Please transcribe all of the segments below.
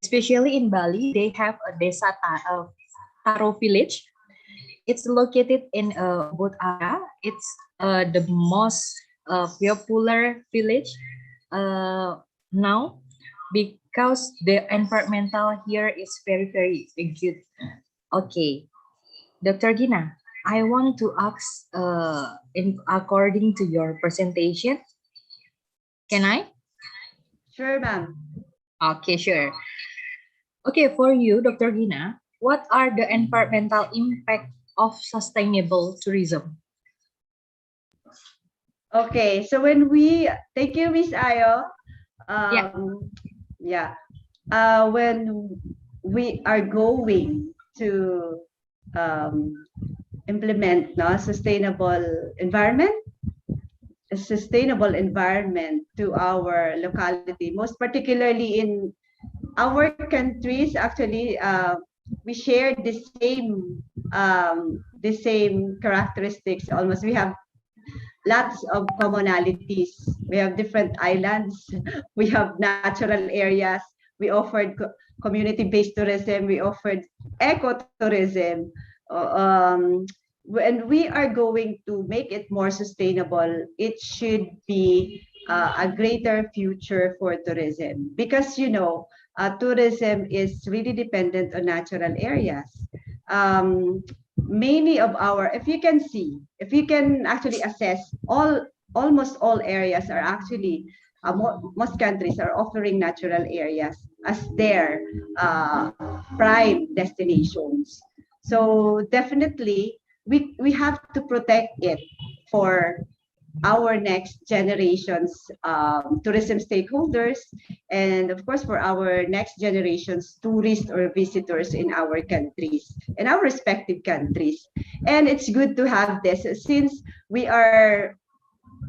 especially in Bali, they have a Taro village. It's located in Ubud area. It's the most popular village now because the environmental here is very, very good. Okay, Dr. Gina, I want to ask according to your presentation, can I? Sure, ma'am. Okay, sure. Okay, for you, Dr. Gina, what are the environmental impact of sustainable tourism? Okay, so when we thank you, Miss Ayo. Yeah. When we are going to implement a sustainable environment to our locality, most particularly in our countries. Actually, we share the same characteristics. Almost, we have lots of commonalities. We have different islands. We have natural areas. We offered community-based tourism. We offered ecotourism. When we are going to make it more sustainable, it should be a greater future for tourism, because tourism is really dependent on natural areas. Many of if you can actually assess, almost all areas are actually, most countries are offering natural areas as their prime destinations. So definitely we have to protect it for our next generations, tourism stakeholders, and of course for our next generations tourists or visitors in our countries, in our respective countries. And it's good to have this, since we are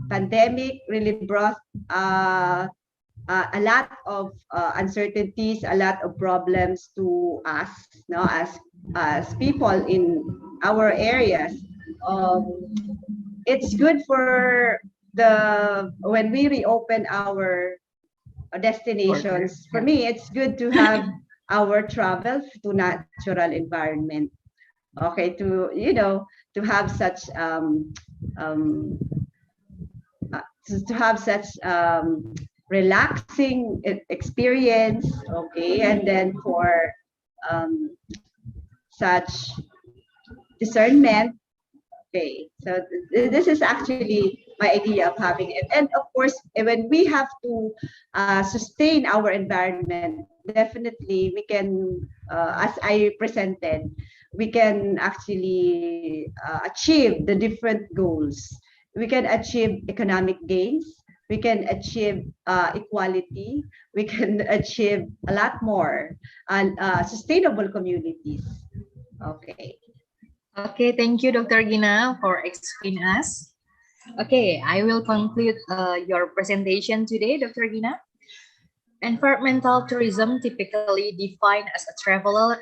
pandemic really brought a lot of uncertainties, a lot of problems to us, as people in our areas. It's good for when we reopen our destinations. For me, it's good to have our travel to natural environment. Okay, to have such relaxing experience. Okay, and then for such discernment. Okay, so this is actually my idea of having it. And of course, when we have to sustain our environment, definitely we can, as I presented, we can actually achieve the different goals. We can achieve economic gains. We can achieve equality. We can achieve a lot more, and sustainable communities. Okay. Okay, thank you, Dr. Gina, for explaining us. Okay, I will conclude your presentation today, Dr. Gina. Environmental tourism typically defined as a traveler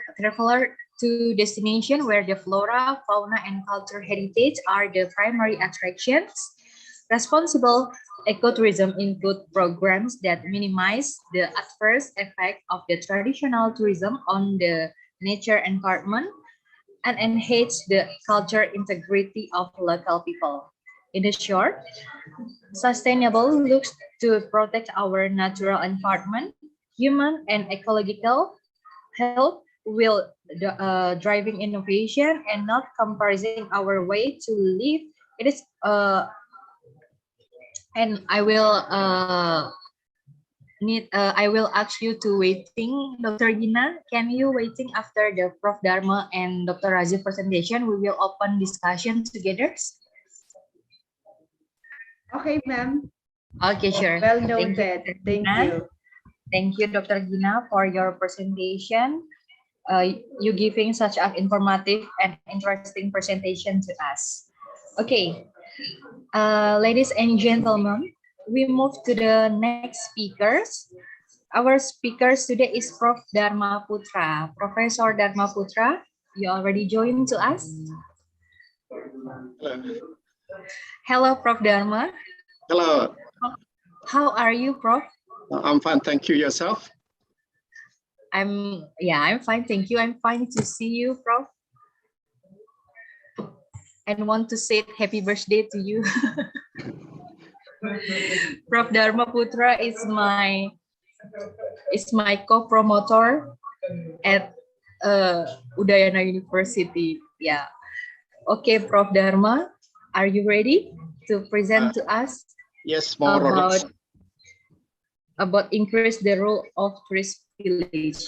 to destination where the flora, fauna, and cultural heritage are the primary attractions. Responsible ecotourism include programs that minimize the adverse effect of the traditional tourism on the nature environment and enhance the cultural integrity of local people. In the short, sustainable looks to protect our natural environment, human and ecological health, will driving innovation and not comparison our way to live. It is and I will ask you to waiting, Dr. Gina. Can you waiting after the Prof. Dharma and Dr. Razi presentation? We will open discussion together. Okay, ma'am. Okay, sure. Well noted. Thank you. Thank you, Dr. Gina, for your presentation. You giving such an informative and interesting presentation to us. Okay, ladies and gentlemen, we move to the next speakers. Our speakers today is Prof. Dharma Putra. Professor Dharma Putra, you already joined to us. Hello, Prof. Dharma. Hello. How are you, Prof? I'm fine, thank you. Yourself? I'm fine. Thank you. I'm fine to see you, Prof. And want to say happy birthday to you. Prof. Dharma Putra is my co-promoter at Udayana University. Yeah. Okay, Prof. Dharma, are you ready to present to us? Yes, more or less. About increase the role of tourist village.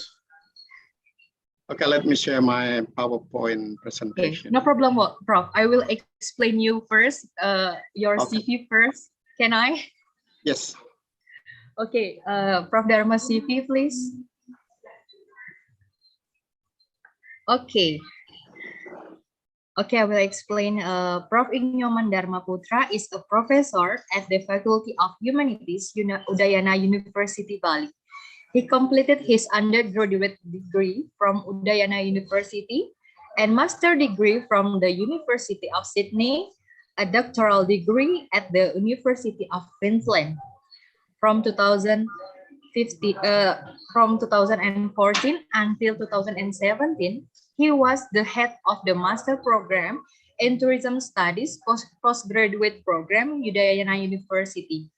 Okay, let me share my PowerPoint presentation. Okay, no problem, Prof. I will explain you first, your CV first. Can I? Yes. Okay, Prof. Dharma CV, please. Okay. Okay, I will explain. Prof. Inyoman Dharma Putra is a professor at the Faculty of Humanities, Udayana University, Bali. He completed his undergraduate degree from Udayana University and master degree from the University of Sydney, a doctoral degree at the University of Queensland. From 2014 until 2017, he was the head of the master program in tourism studies postgraduate program Udayana University.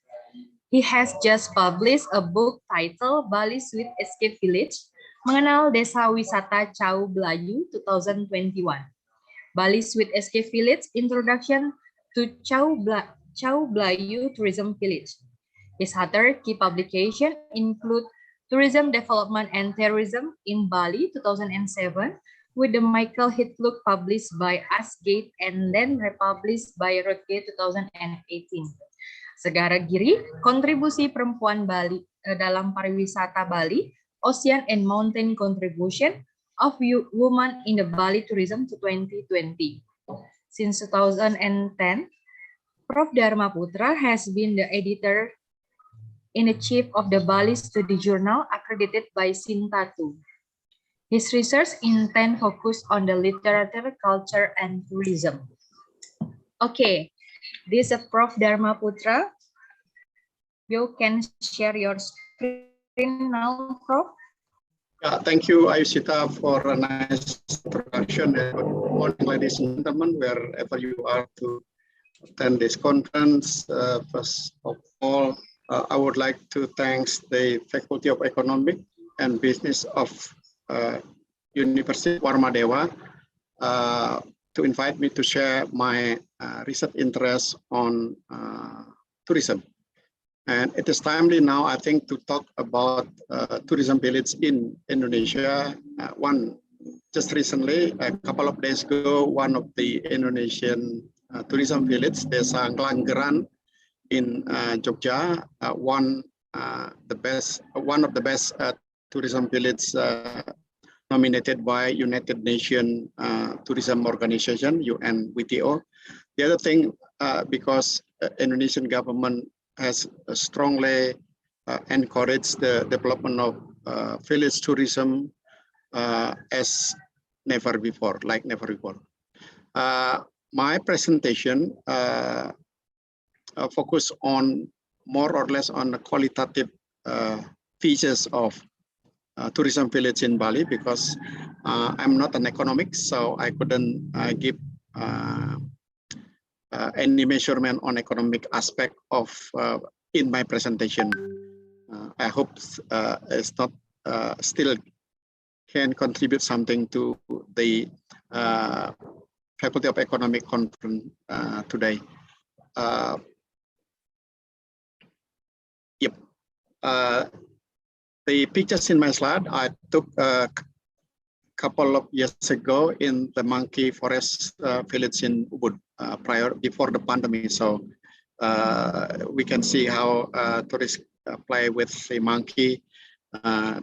He has just published a book titled Bali Sweet Escape Village, Mengenal Desa Wisata Chau Blayu 2021. Bali Sweet Escape Village, Introduction to Chau Blayu Tourism Village. His other key publications include Tourism Development and Tourism in Bali 2007, with the Michael Hitlook published by Asgate and then republished by Rothgate 2018. Segara Giri, kontribusi perempuan Bali dalam pariwisata Bali, Ocean and Mountain Contribution of Women in the Bali Tourism to 2020. Since 2010, Prof. Dharma Putra has been the editor-in-chief of the Bali Study Journal accredited by Sintatu. His research intent focused on the literature, culture, and tourism. Okay. This is Prof. Dharma Putra. You can share your screen now, Prof. Thank you, Ayushita, for a nice introduction. Good morning, ladies and gentlemen, wherever you are to attend this conference. First of all, I would like to thank the Faculty of Economic and Business of University Warmadewa to invite me to share my research interest on tourism. And it is timely now, I think, to talk about tourism village in Indonesia. Just recently, a couple of days ago, one of the Indonesian tourism village, Desa Ngelanggeran in Jogja, won one of the best tourism village nominated by United Nations Tourism Organization, UNWTO. The other thing, because Indonesian government has strongly encouraged the development of village tourism as never before, like never before. My presentation focus on more or less on the qualitative features of tourism village in Bali, because I'm not an economics, so I couldn't give any measurement on economic aspect of in my presentation. I hope it's not still can contribute something to the Faculty of Economic Conference today. Yep. The pictures in my slide I took a couple of years ago in the monkey forest village in Ubud before the pandemic. So we can see how tourists play with the monkey.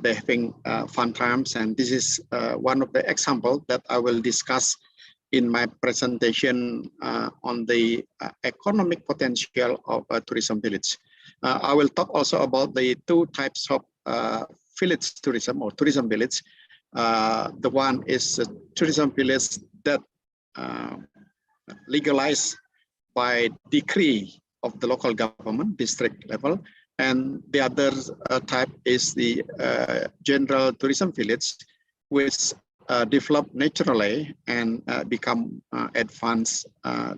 They're having fun times, and this is one of the examples that I will discuss in my presentation on the economic potential of a tourism village. I will talk also about the two types of village tourism or tourism village. The one is a tourism village that legalized by decree of the local government, district level, And the other type is the general tourism village, which develop naturally and become advanced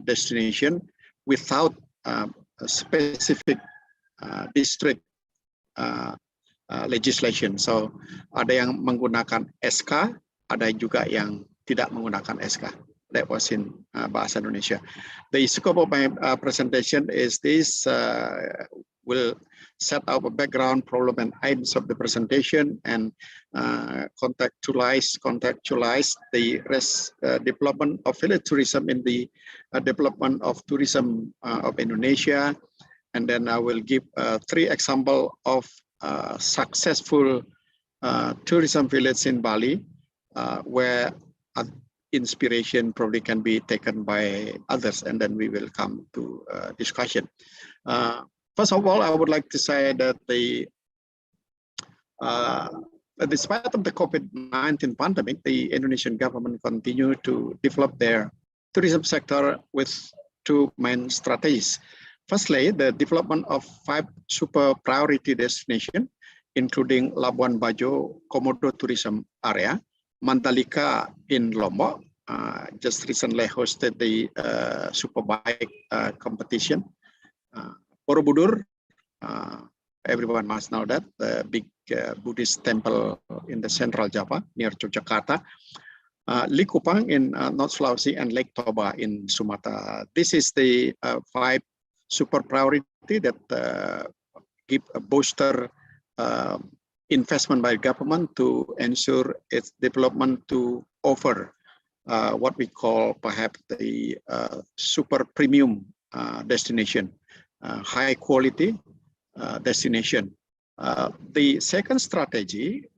destination without a specific district legislation. So ada yang menggunakan SK, ada juga yang tidak menggunakan SK. That was in bahasa Indonesia. The scope of my presentation is this. Will set up a background, problem, and aims of the presentation, and contextualize the development of village tourism in the development of tourism of Indonesia. And then I will give 3 examples of successful tourism village in Bali, where inspiration probably can be taken by others, and then we will come to discussion. First of all, I would like to say that despite of the COVID-19 pandemic, the Indonesian government continue to develop their tourism sector with 2 main strategies. Firstly, the development of 5 super priority destinations, including Labuan Bajo Komodo tourism area, Mandalika in Lombok, just recently hosted the superbike competition. Borobudur, everyone must know that, the big Buddhist temple in the central Java near Yogyakarta. Likupang in North Sulawesi, and Lake Toba in Sumatra. This is the 5 super priority that give a booster investment by government to ensure its development to offer what we call perhaps the super premium destination. High quality destination. The second strategy,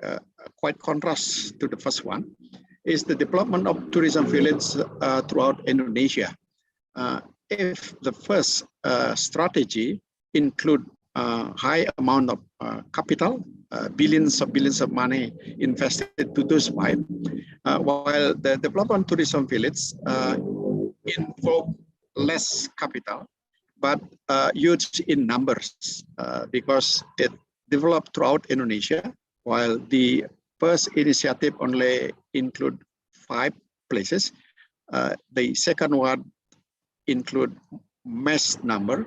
quite contrast to the first one, is the development of tourism village throughout Indonesia. If the first strategy include high amount of capital, billions of money invested to those 5, while the development tourism village involve less capital, but huge in numbers because it developed throughout Indonesia, while the first initiative only include 5 places. The second one include mass number.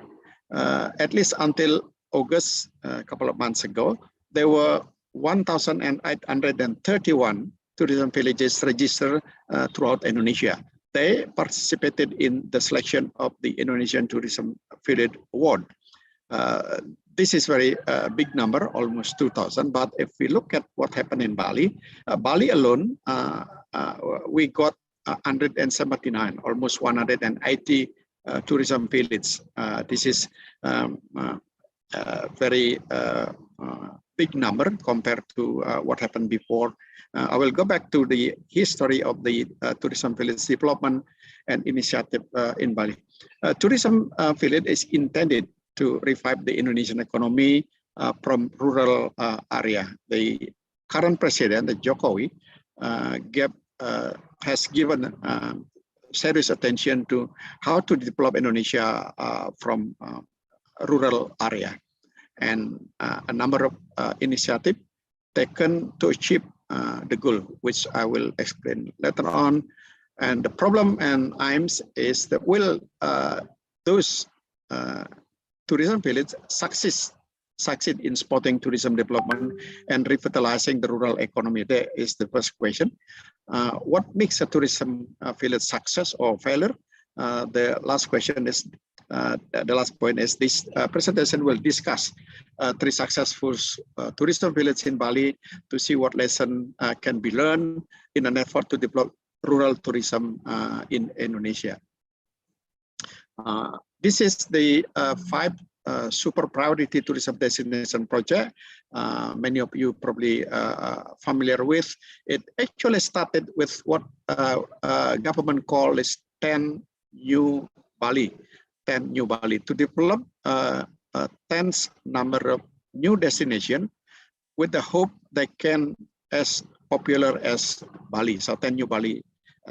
At least until August, a couple of months ago, there were 1,831 tourism villages registered throughout Indonesia. They participated in the selection of the Indonesian Tourism Village Award. This is very big number, almost 2,000. But if we look at what happened in Bali, Bali alone, we got 179, almost 180 tourism villages. This is very big number compared to what happened before. I will go back to the history of the tourism village development and initiative in Bali. Tourism village is intended to revive the Indonesian economy from rural area. The current president, the Jokowi, has given serious attention to how to develop Indonesia from rural area, and a number of initiatives taken to achieve the goal, which I will explain later on. And the problem and aims is that will those tourism villages succeed in supporting tourism development and revitalizing the rural economy? There is the first question. What makes a tourism village success or failure? The last question is, the last point is this presentation will discuss 3 successful tourism villages in Bali to see what lesson can be learned in an effort to develop rural tourism in Indonesia. This is the 5 super priority tourism destination project. Many of you probably familiar with. It actually started with what government call is 10 New Bali. 10 New Bali to develop 10 number of new destination with the hope they can as popular as Bali. So 10 New Bali,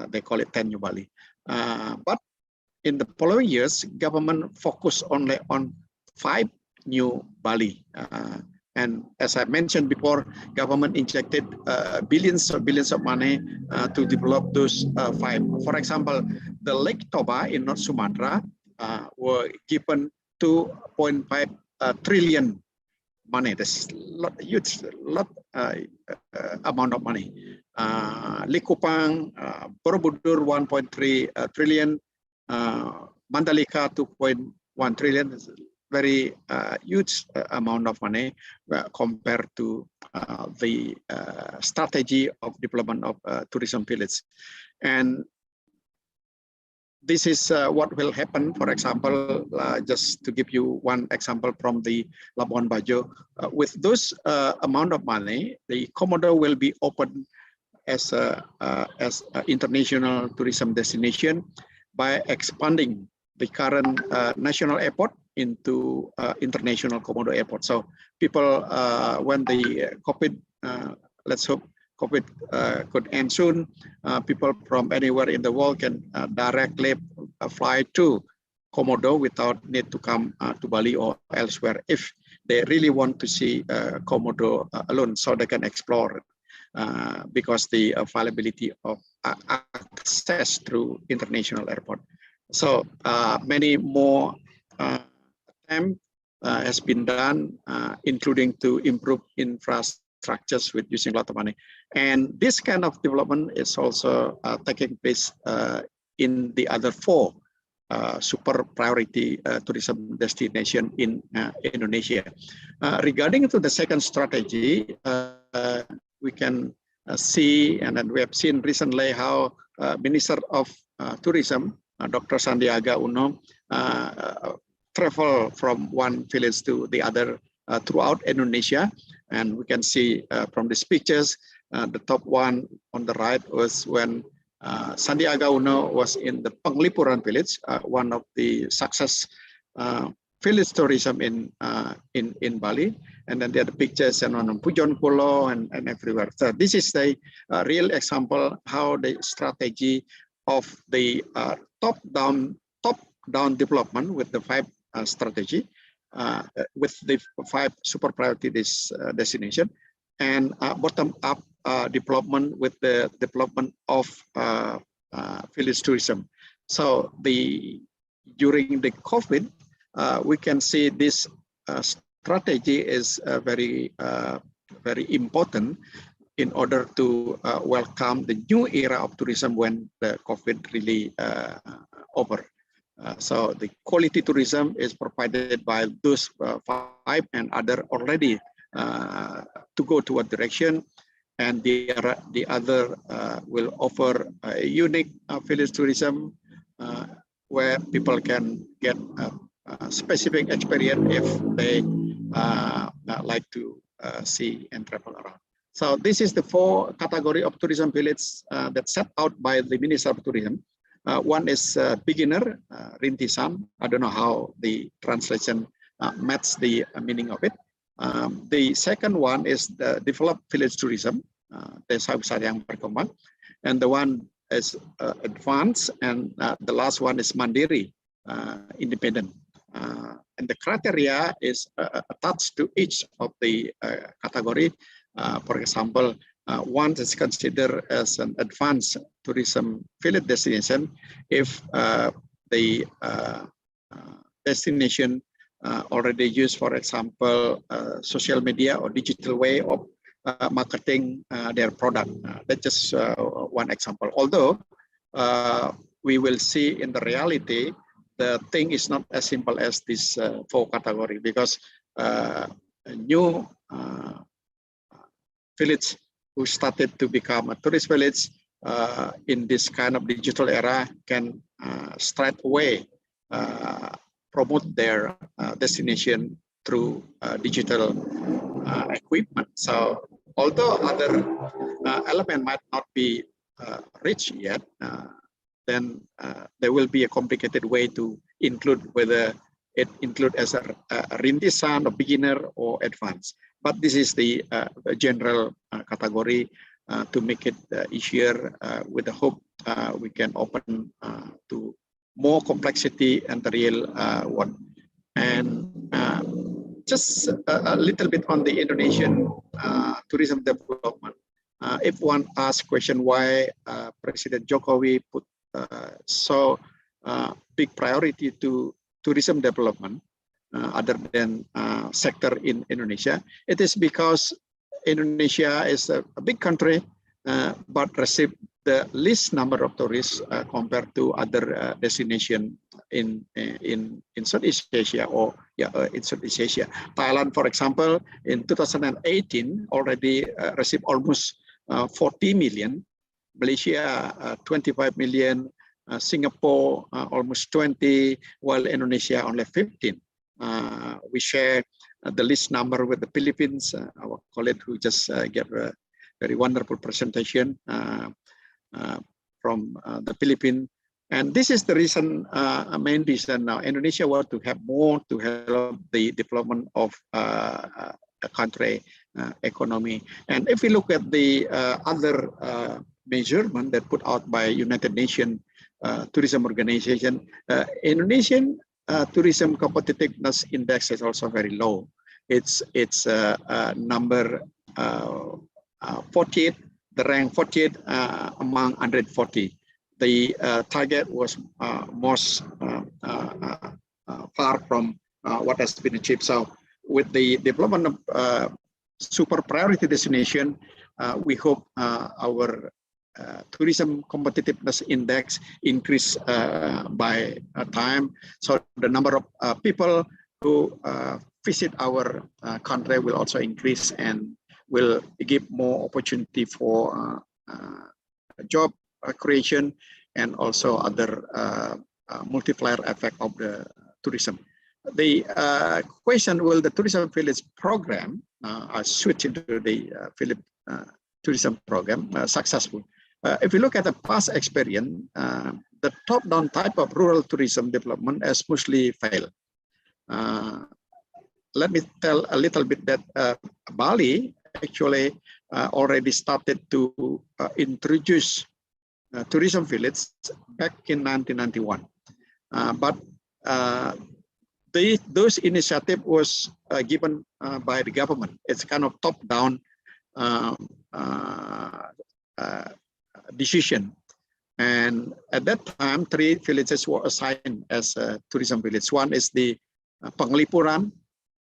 they call it 10 New Bali. But in the following years, government focused only on 5 New Bali. And as I mentioned before, government injected billions of money to develop those 5. For example, the Lake Toba in North Sumatra were given 2.5 trillion money. That's huge amount of money. Likupang, Borobudur 1.3 trillion, Mandalika 2.1 trillion. Very huge amount of money compared to the strategy of development of tourism village. And this is what will happen. For example, just to give you one example from the Labuan Bajo, with those amount of money, the Komodo will be open as a international tourism destination by expanding the current national airport into international Komodo airport. So people, when the COVID, let's hope COVID could end soon, people from anywhere in the world can directly fly to Komodo without need to come to Bali or elsewhere if they really want to see Komodo alone, so they can explore it. Because the availability of access through international airport. So many more attempt has been done, including to improve infrastructures with using a lot of money. And this kind of development is also taking place in the other 4 super priority tourism destination in Indonesia. Regarding to the second strategy, we can see, and then we have seen recently how Minister of Tourism, Dr. Sandiaga Uno, travel from one village to the other throughout Indonesia. And we can see from these pictures, the top one on the right was when Sandiaga Uno was in the Penglipuran village, one of the success village tourism in Bali. And then there are the pictures and on Pujon Pulo and everywhere. So this is the real example how the strategy of the top-down development with the 5 strategy, with the 5 super priority destination, and bottom-up development with the development of village tourism. So during the COVID, we can see this strategy is very important in order to welcome the new era of tourism when the COVID really over. So the quality tourism is provided by those 5 and other already to go toward direction, and the other will offer a unique village tourism where people can get a specific experience if they like to see and travel around. So this is the 4 category of tourism village that set out by the Minister of Tourism. One is beginner, rintisan. I don't know how the translation matches the meaning of it. The second one is the developed village tourism, desa wisata yang berkembang, and the one is advanced, and the last one is mandiri, independent. And the criteria is attached to each of the category. For example, one is considered as an advanced tourism village destination if the destination already use, for example, social media or digital way of marketing their product. That's just one example. Although we will see in the reality, the thing is not as simple as this 4 category, because a new village who started to become a tourist village in this kind of digital era can straight away promote their destination through digital equipment. So although other element might not be rich yet, then there will be a complicated way to include, whether it include as a rintisan or beginner or advanced. But this is the general category to make it easier, with the hope we can open to more complexity and the real one. And just a little bit on the Indonesian tourism development. If one asks question why President Jokowi put so big priority to tourism development other than sector in Indonesia, it is because Indonesia is a big country, but receive the least number of tourists compared to other destination in Southeast Asia or in Southeast Asia. Thailand, for example, in 2018 already received almost 40 million. Malaysia 25 million. Singapore almost 20, while Indonesia only 15. We share the least number with the Philippines. Our colleague who just gave a very wonderful presentation from the Philippines. And this is the reason, main reason now Indonesia want to have more to help the development of a country economy. And if we look at the other measurement that put out by United Nations Tourism Organization, Indonesian tourism competitiveness index is also very low. It's number 48, the rank 48 among 140. The target was most far from what has been achieved. So with the development of super priority destination, we hope our tourism competitiveness index increase by time. So the number of people who visit our country will also increase and will give more opportunity for job creation and also other multiplier effect of the tourism. The question, will the tourism village program switch into the village tourism program successful? If we look at the past experience, the top-down type of rural tourism development has mostly failed. Let me tell a little bit that Bali actually already started to introduce tourism village back in 1991. But those initiative was given by the government. It's kind of top-down decision. And at that time, 3 villages were assigned as a tourism village. One is the Penglipuran,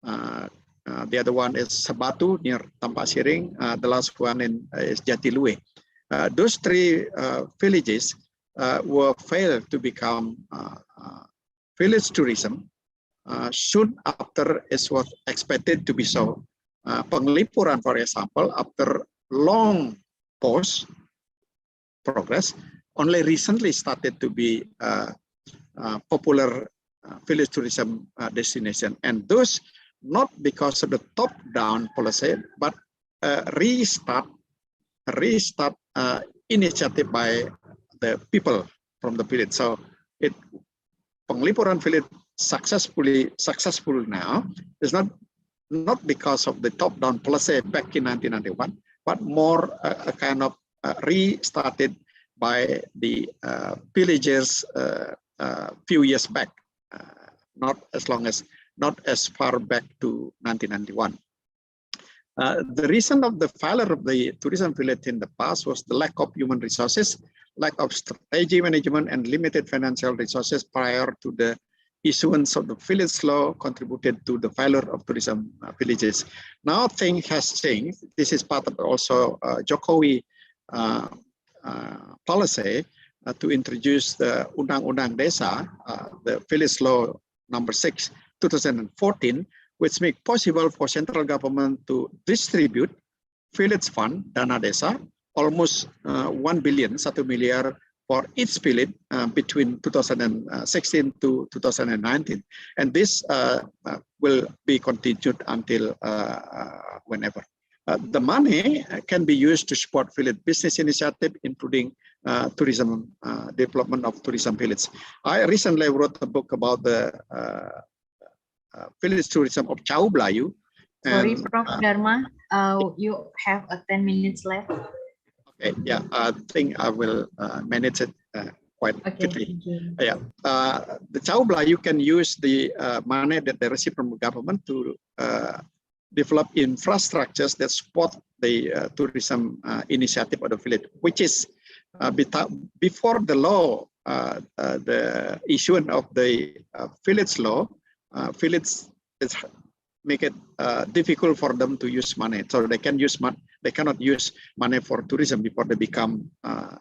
the other one is Sabatu near Tampak Siring, the last one is Jatilui. Those 3 villages were failed to become village tourism soon after it was expected to be so. Penglipuran, for example, after long pause progress, only recently started to be popular village tourism destination, and those not because of the top-down policy, but restart initiative by the people from the village. So Penglipuran village successful now is not because of the top-down policy back in 1991, but more a kind of restarted by the villagers few years back, not as far back to 1991. The reason of the failure of the tourism village in the past was the lack of human resources, lack of strategy management, and limited financial resources prior to the issuance of the village law contributed to the failure of tourism villages. Now things has changed. This is part of also Jokowi policy to introduce the Undang-Undang Desa, the village law number 6, 2014, which make possible for central government to distribute village fund, Dana Desa, almost 1 billion, 1 miliar for each village between 2016 to 2019. And this will be continued until whenever. The money can be used to support village business initiative, including tourism, development of tourism village. I recently wrote a book about the village tourism of Chau Blayu. Sorry, Prof. Dharma, you have 10 minutes left. Okay, yeah, I think I will manage it quite Okay, quickly. thank you. Yeah, the Chaubla, you can use the money that they receive from the government to develop infrastructures that support the tourism initiative of the village, which is before the law, the issuance of the village law, village is make it difficult for them to use money. So they can use money. They cannot use money for tourism before they become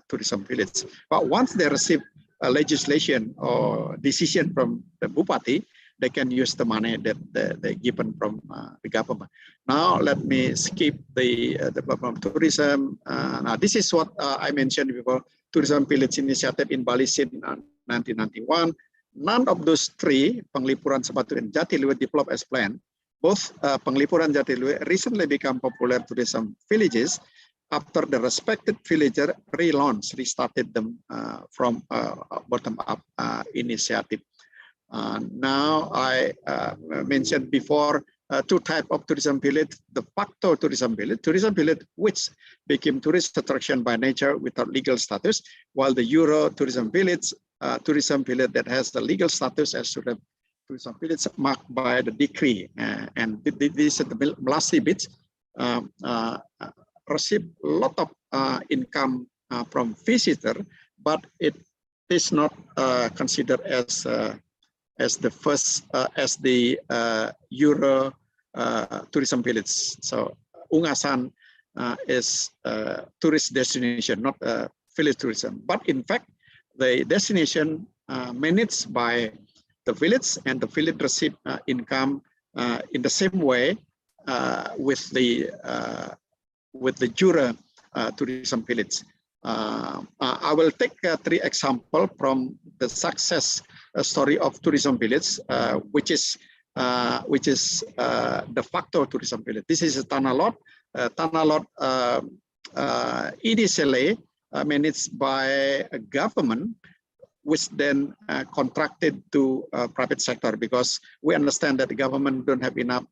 tourism village. But once they receive a legislation or decision from the Bupati, they can use the money that they given from the government. Now let me skip the development of tourism. Now this is what I mentioned before. Tourism Village Initiative in Bali since 1991. None of those three, Penglipuran, Sebatu, and Jatiluwe, developed as planned. Both Penglipuran and Jatiluwe recently become popular tourism villages after the respected villager restarted them from bottom-up initiative. Now I mentioned before two types of tourism village: the Part2 tourism village which became tourist attraction by nature without legal status, while the Euro tourism village that has the legal status as tourism village marked by the decree. And this at the Melasi Beach receive a lot of income from visitor, but it is not considered as the first as the Euro tourism village. So Ungasan is a tourist destination, not a village tourism. But in fact, the destination managed by the village, and the village receive income in the same way with the Jura tourism village. I will take three examples from the success story of tourism village, which is the factor tourism village. This is a Tanah Lot initially managed by a government, which then contracted to private sector, because we understand that the government don't have enough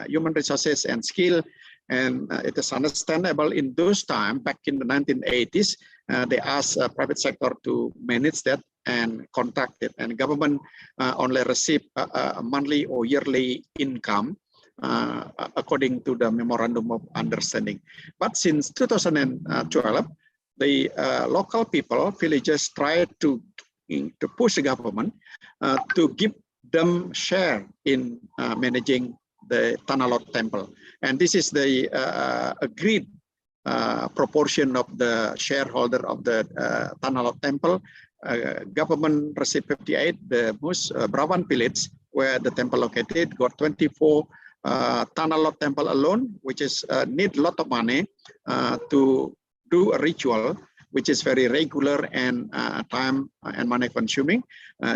human resources and skill. And it is understandable in those times, back in the 1980s, they asked private sector to manage that and contract it. And government only receive a monthly or yearly income according to the memorandum of understanding. But since 2012, the local people, villagers, try to push the government to give them share in managing the Tanah Lot temple. And this is the agreed proportion of the shareholder of the Tanah Lot temple. Government received 58, the most Brawan village where the temple located got 24. Tanah Lot temple alone, which is need a lot of money to do a ritual, which is very regular and time and money consuming,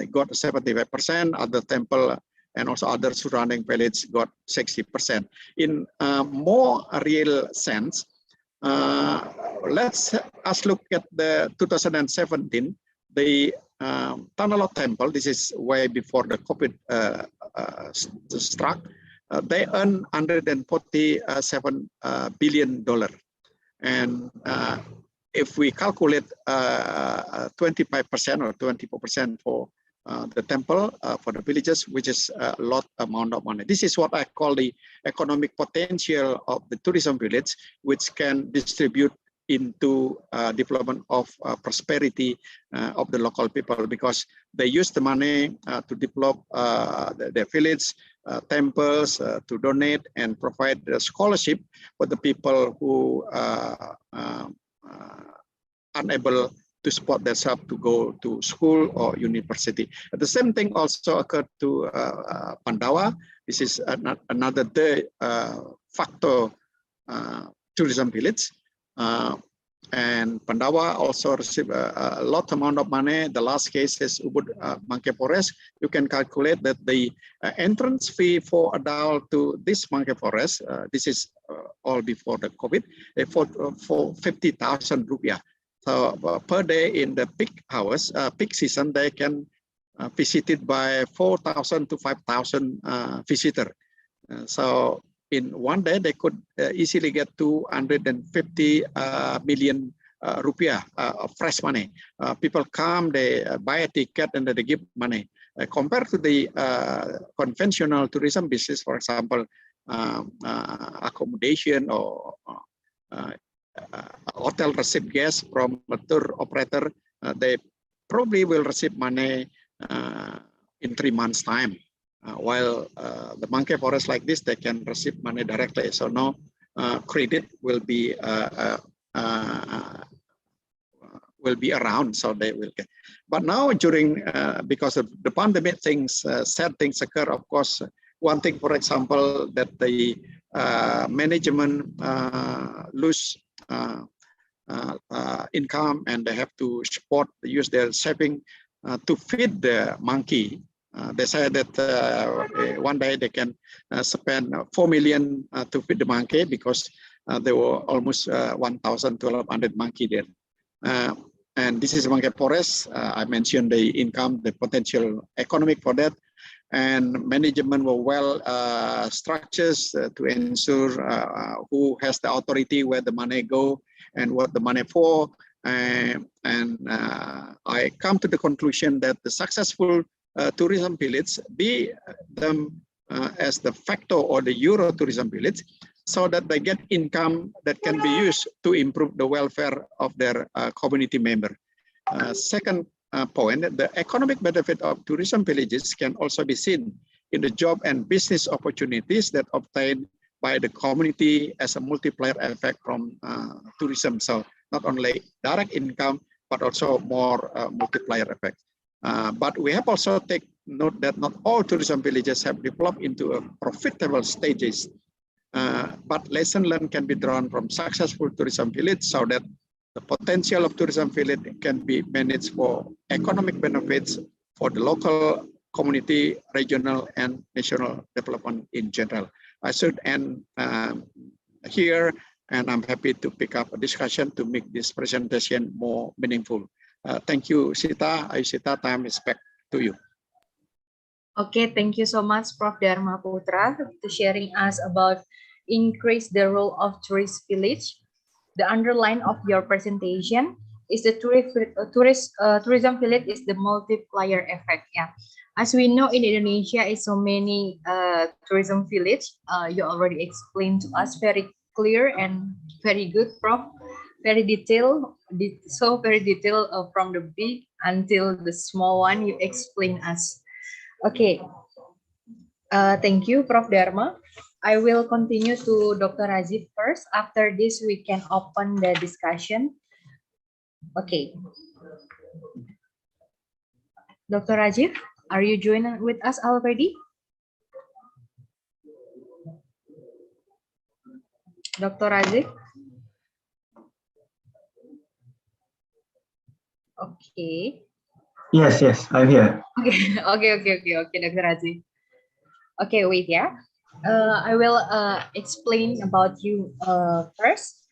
got 75%. Other temple and also other surrounding village got 60%. In more real sense, let's look at the 2017, the Tanah Lot temple. This is way before the COVID struck. They earned $147 billion. And if we calculate 25% or 24% for the temple, for the villages, which is a lot amount of money. This is what I call the economic potential of the tourism village, which can distribute into development of prosperity of the local people, because they use the money to develop their village, temples, to donate and provide the scholarship for the people who unable to support themselves to go to school or university. The same thing also occurred to Pandawa. This is another factor tourism village. And Pandawa also received a lot amount of money. The last case is Ubud Monkey Forest. You can calculate that the entrance fee for adult to this monkey forest, this is all before the COVID, for 50,000 rupiah. So per day in the peak hours, peak season, they can visited by 4,000 to 5,000 visitors. So in one day, they could easily get 250 million rupiah, fresh money. People come, they buy a ticket, and then they give money. Compared to the conventional tourism business, for example, accommodation or hotel receive guests from a tour operator, they probably will receive money in 3 months' time. While the monkey forest like this, they can receive money directly. So no credit will be around, so they will get. But now during, because of the pandemic, things, sad things occur. Of course, one thing, for example, that the management lose income, and they have to use their saving to feed the monkey. They say that one day they can spend 4 million to feed the monkey, because there were almost 1,200 monkey there. And this is monkey forest. I mentioned the income, the potential economic for that, and management were well structures to ensure who has the authority, where the money go, and what the money for. And I come to the conclusion that the successful tourism village be them as the factor or the Euro tourism village, so that they get income that can be used to improve the welfare of their community member. Second point, the economic benefit of tourism villages can also be seen in the job and business opportunities that obtained by the community as a multiplier effect from tourism. So not only direct income, but also more multiplier effect. But we have also take note that not all tourism villages have developed into a profitable stages. But lesson learned can be drawn from successful tourism village, so that the potential of tourism village can be managed for economic benefits for the local community, regional, and national development in general. I should end here, and I'm happy to pick up a discussion to make this presentation more meaningful. Thank you, Sita. Sita, time is back to you. Okay, thank you so much, Prof. Dharma Putra, to sharing us about increase the role of tourist village. The underline of your presentation is the tourism village is the multiplier effect. Yeah, as we know, in Indonesia is so many tourism village. You already explained to us very clear and very good, Prof. Very detailed, very detailed from the big until the small one. You explain us. Okay, thank you, Prof. Dharma. I will continue to Dr. Rajiv first. After this, we can open the discussion. Okay. Dr. Rajiv, are you joining with us already? Dr. Rajiv? Okay. Yes, I'm here. Okay, Dr. Rajiv. Okay, wait, yeah. I will explain about you first.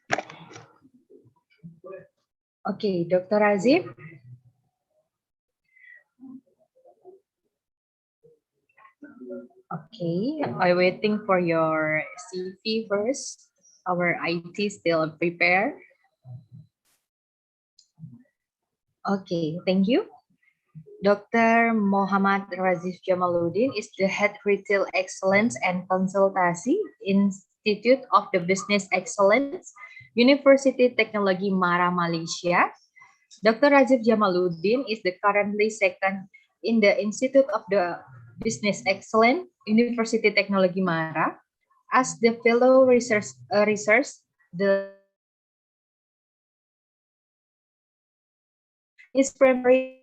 Okay, Dr. Rajiv. Okay, I'm waiting for your CV first. Our IT still prepare. Okay, thank you. Dr. Muhammad Razif Jamaluddin is the Head Retail Excellence and Konsultasi Institute of the Business Excellence, University Technology Mara, Malaysia. Dr. Razif Jamaluddin is the currently second in the Institute of the Business Excellence, University Technology Mara. As the fellow research, his primary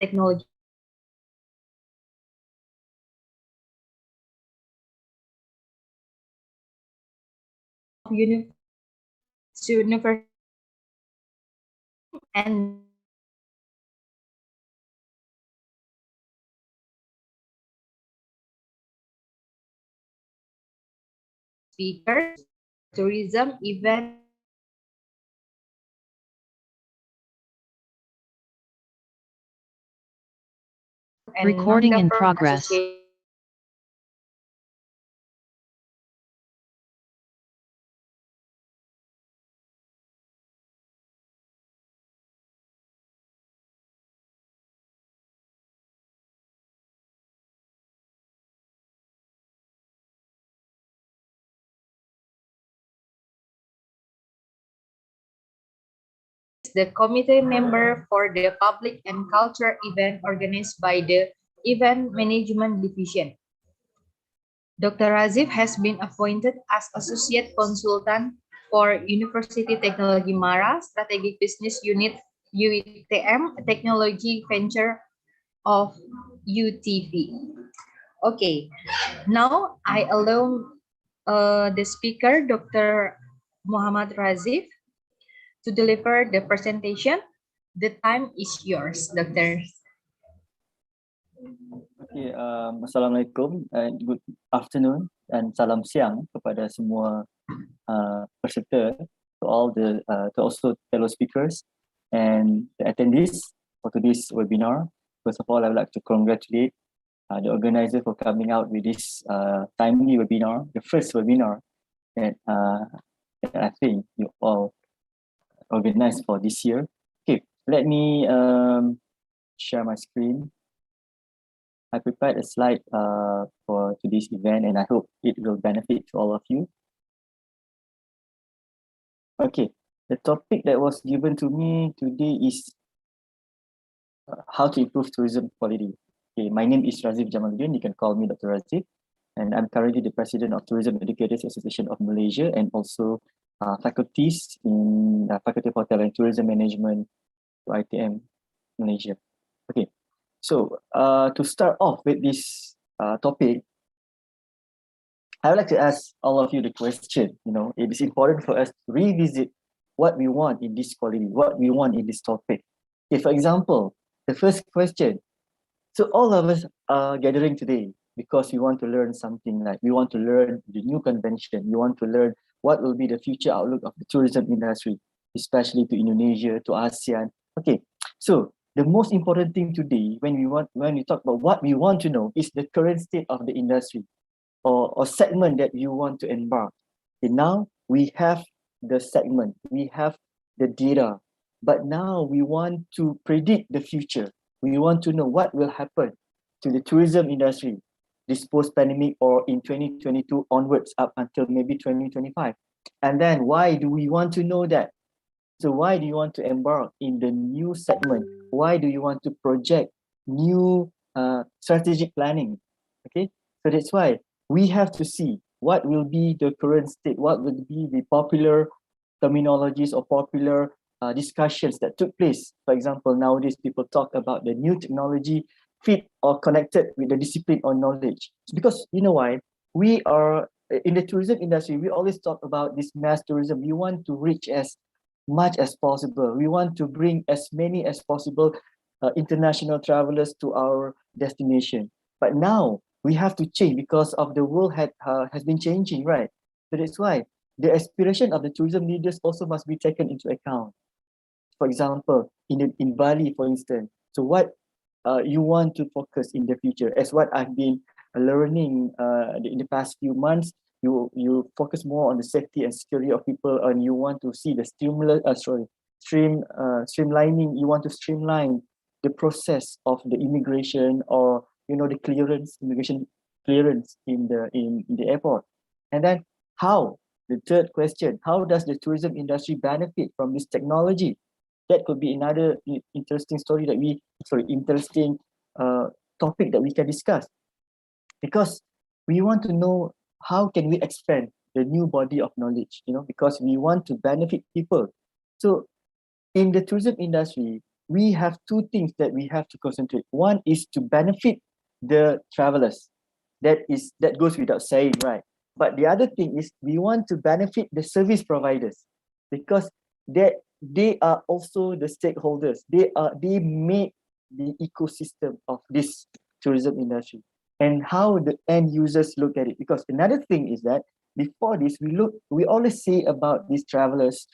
technology university and speakers, tourism, event, and recording in progress. the committee member for the public and culture event organized by the Event Management Division. Dr. Razif has been appointed as Associate Consultant for University Technology Mara Strategic Business Unit UTM Technology Venture of UTV. Okay, now I allow the speaker, Dr. Muhammad Razif, to deliver the presentation. The time is yours, Doctor. Okay, Assalamualaikum and good afternoon and salam siang kepada semua peserta, to all the to also fellow speakers and the attendees for today's webinar. First of all, I would like to congratulate the organizer for coming out with this timely webinar, the first webinar that I think you all organized for this year. Okay, let me share my screen. I prepared a slide for today's event and I hope it will benefit to all of you. Okay, the topic that was given to me today is how to improve tourism quality. Okay, my name is Razif Jamaluddin. You can call me Dr. Razif, and I'm currently the president of Tourism Educators Association of Malaysia and also faculties in Faculty of Hotel and Tourism Management to ITM Malaysia. Okay, so to start off with this topic, I would like to ask all of you the question. You know, it is important for us to revisit what we want in this quality, what we want in this topic. Okay, for example, the first question. So all of us are gathering today because we want to learn something, like we want to learn the new convention. We want to learn what will be the future outlook of the tourism industry, especially to Indonesia, to ASEAN. Okay, so the most important thing today when we talk about what we want to know is the current state of the industry or segment that you want to embark. Okay, now we have the segment, we have the data, but now we want to predict the future. We want to know what will happen to the tourism industry this post-pandemic or in 2022 onwards up until maybe 2025. And then why do we want to know that? So why do you want to embark in the new segment? Why do you want to project new strategic planning? Okay, so that's why we have to see what will be the current state, what will be the popular terminologies or popular discussions that took place. For example, nowadays people talk about the new technology fit or connected with the discipline or knowledge. It's because, you know why? We are in the tourism industry, we always talk about this mass tourism. We want to reach as much as possible. We want to bring as many as possible international travelers to our destination. But now we have to change because of the world has been changing, right? So that's why the aspiration of the tourism leaders also must be taken into account. For example, in Bali, for instance, so what you want to focus in the future, as what I've been learning in the past few months, you focus more on the safety and security of people, and you want to see the streamlining. You want to streamline the process of the immigration or the immigration clearance in the airport. And then how? The third question: how does the tourism industry benefit from this technology? That could be another interesting story that interesting topic that we can discuss, because we want to know how can we expand the new body of knowledge, because we want to benefit people. So in the tourism industry, we have two things that we have to concentrate. One is to benefit the travelers. That goes without saying, right? But the other thing is we want to benefit the service providers, because they are also the stakeholders. They make the ecosystem of this tourism industry, and how the end users look at it. Because another thing is that before this, we always say about these travelers,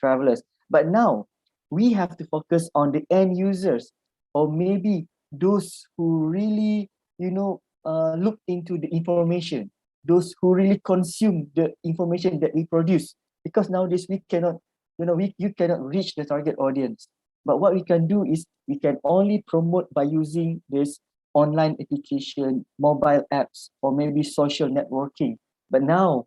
but now we have to focus on the end users, or maybe those who really look into the information, those who really consume the information that we produce. Because nowadays we cannot you cannot reach the target audience. But what we can do is we can only promote by using this online application, mobile apps, or maybe social networking. But now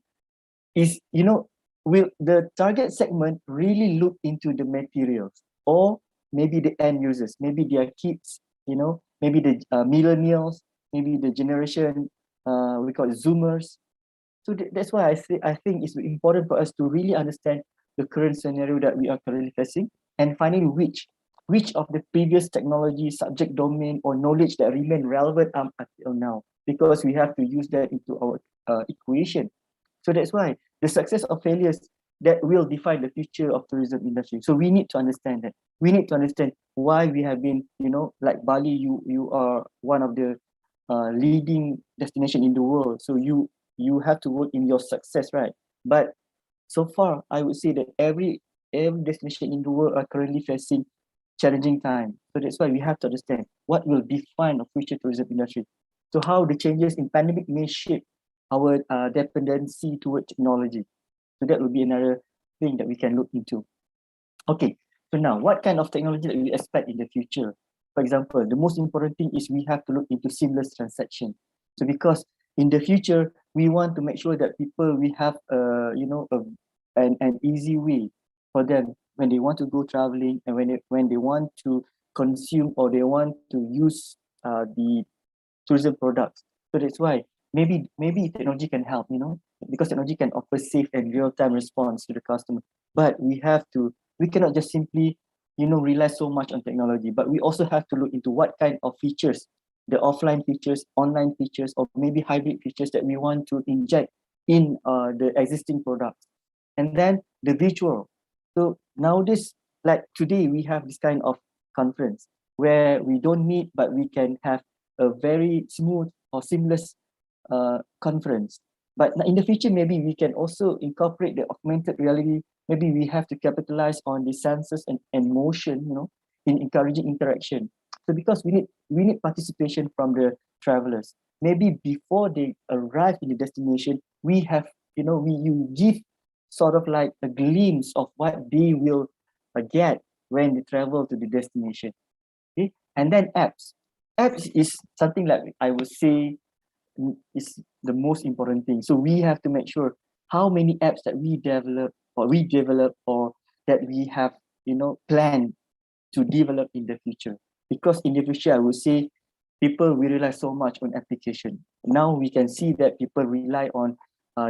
will the target segment really look into the materials, or maybe the end users, maybe their kids, maybe the millennials, maybe the generation, we call it Zoomers. So that's why I think it's important for us to really understand the current scenario that we are currently facing, and finding which of the previous technology, subject domain, or knowledge that remain relevant until now, because we have to use that into our equation. So that's why the success or failures that will define the future of tourism industry. So we need to understand that. We need to understand why we have been, like Bali, you are one of the leading destination in the world. So you have to work in your success, right? But so far, I would say that every destination in the world are currently facing challenging time. So that's why we have to understand what will define the future tourism industry. So how the changes in pandemic may shape our dependency toward technology. So that will be another thing that we can look into. Okay, so now what kind of technology that we expect in the future? For example, the most important thing is we have to look into seamless transaction. So because in the future, we want to make sure that people, we have an easy way for them when they want to go traveling, and when they want to consume, or they want to use the tourism products. So that's why maybe technology can help, because technology can offer safe and real-time response to the customer. But we cannot just simply, rely so much on technology, but we also have to look into what kind of features, the offline features, online features, or maybe hybrid features that we want to inject in the existing products. And then the virtual. So nowadays, like today, we have this kind of conference where we don't meet, but we can have a very smooth or seamless conference. But in the future, maybe we can also incorporate the augmented reality. Maybe we have to capitalize on the senses and motion, in encouraging interaction. So because we need participation from the travelers. Maybe before they arrive in the destination, we have, you give sort of like a glimpse of what they will get when they travel to the destination. Okay, and then apps. Apps is something like I would say is the most important thing. So we have to make sure how many apps that we develop or that we have, planned to develop in the future. Because in the future, I would say people will rely so much on application. Now we can see that people rely on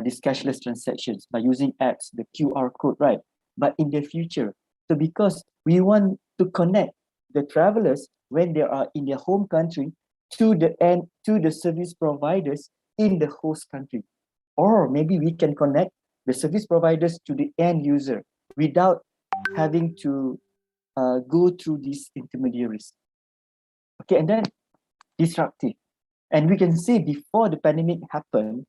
these cashless transactions by using apps, the QR code, right? But in the future, so because we want to connect the travelers when they are in their home country to the service providers in the host country. Or maybe we can connect the service providers to the end user without having to go through these intermediaries. Okay, and then disruptive. And we can see before the pandemic happened,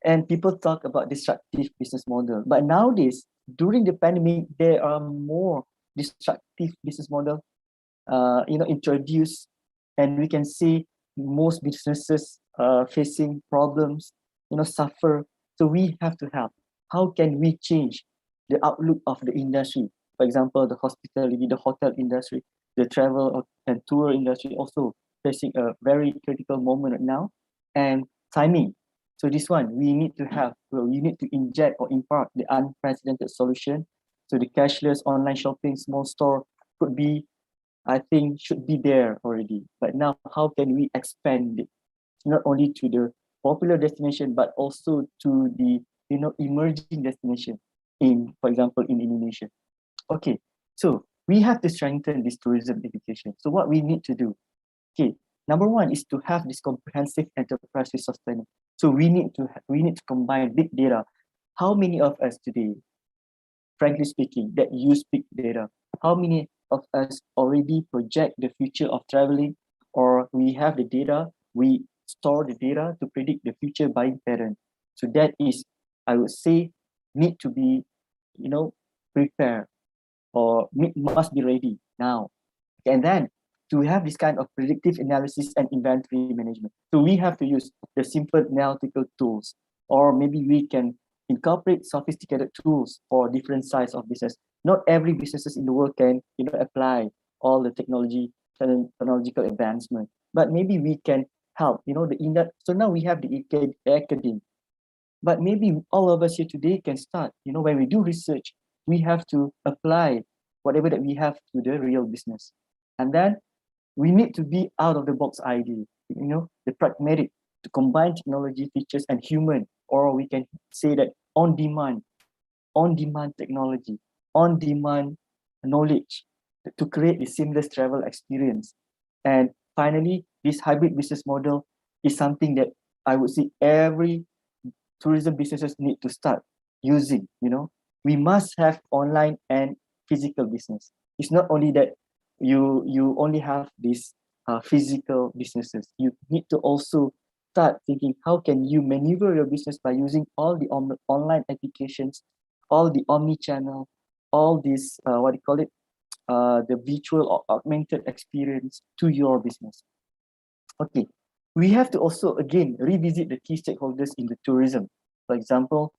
and people talk about disruptive business model. But nowadays, during the pandemic, there are more disruptive business model, introduced, and we can see most businesses facing problems, suffer. So we have to help. How can we change the outlook of the industry? For example, the hospitality, the hotel industry, the travel and tour industry also facing a very critical moment right now. And timing. So this one, we need to inject or impart the unprecedented solution. So the cashless online shopping, small store could be, I think, should be there already. But now, how can we expand it not only to the popular destination, but also to the emerging destination for example, in Indonesia? Okay, so we have to strengthen this tourism education. So what we need to do? Okay, number one is to have this comprehensive enterprise resource planning. So we need to combine big data. How many of us today, frankly speaking, that use big data? How many of us already project the future of traveling, or we have the data, we store the data to predict the future buying pattern? So that is, I would say, need to be, prepared, or must be ready now. And then to have this kind of predictive analysis and inventory management. So we have to use the simple analytical tools, or maybe we can incorporate sophisticated tools for different size of business. Not every businesses in the world can, apply all the technological advancement, but maybe we can help, so now we have the academy, but maybe all of us here today can start, when we do research, we have to apply whatever that we have to the real business. And then we need to be out of the box idea, the pragmatic, to combine technology features and human, or we can say that on demand technology, on demand knowledge to create a seamless travel experience. And finally, this hybrid business model is something that I would say every tourism businesses need to start using. We must have online and physical business. It's not only that you only have these physical businesses. You need to also start thinking, how can you maneuver your business by using all the online applications, all the omni-channel, all these the virtual or augmented experience to your business. Okay, we have to also again revisit the key stakeholders in the tourism. For example,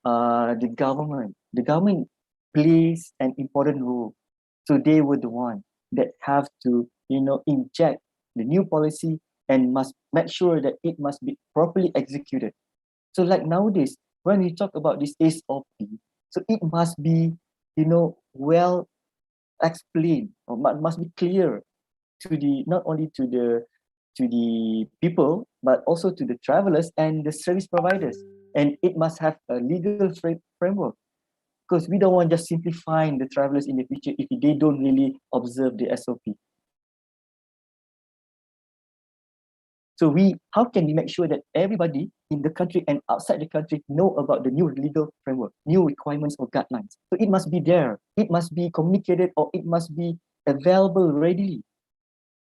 the government. The government plays an important role. So they were the one that have to inject the new policy and must make sure that it must be properly executed. So like nowadays, when we talk about this SOP, so it must be well explained, or must be clear to the not only to the people but also to the travelers and the service providers, and it must have a legal framework, because we don't want just simplifying the travelers in the future if they don't really observe the SOP. So how can we make sure that everybody in the country and outside the country know about the new legal framework, new requirements or guidelines? So it must be there, it must be communicated, or it must be available readily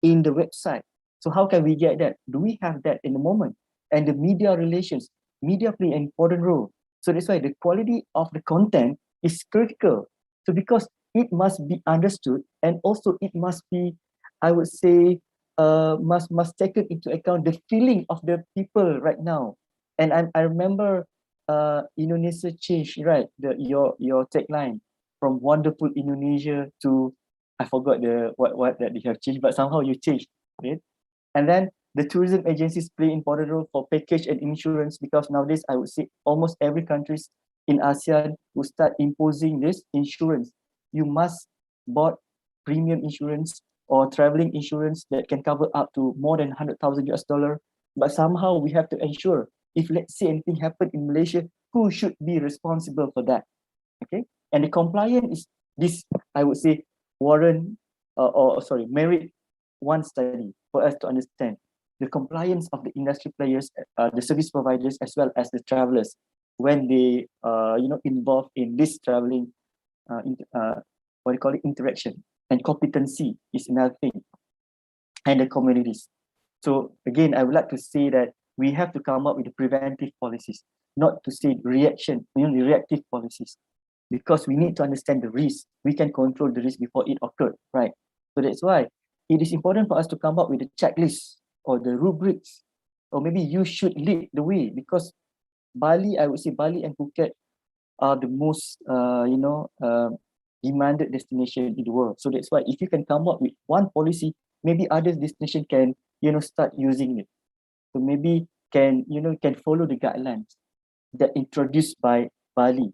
in the website. So how can we get that? Do we have that in the moment? And the media relations, media play an important role. So that's why the quality of the content is critical. So because it must be understood, and also it must be, I would say, must take into account the feeling of the people right now. And I remember Indonesia changed, right? Your tagline from wonderful Indonesia to, I forgot what that they have changed, but somehow you changed, right? And then the tourism agencies play important role for package and insurance, because nowadays I would say almost every countries in ASEAN will start imposing this insurance. You must buy premium insurance or traveling insurance that can cover up to more than 100,000 US dollar. But somehow we have to ensure, if let's say anything happened in Malaysia, who should be responsible for that? Okay, and the compliance is this, I would say, merit one study for us to understand the compliance of the industry players, the service providers, as well as the travelers when they involved in this traveling interaction. And competency is another thing, and the communities. So again, I would like to say that we have to come up with the preventive policies, not to say reactive policies, because we need to understand the risk. We can control the risk before it occurred, right? So that's why it is important for us to come up with a checklist or the rubrics, or maybe you should lead the way, because Bali, I would say Bali and Phuket are the most demanded destination in the world. So that's why if you can come up with one policy, maybe other destination can start using it. So maybe can follow the guidelines that introduced by Bali,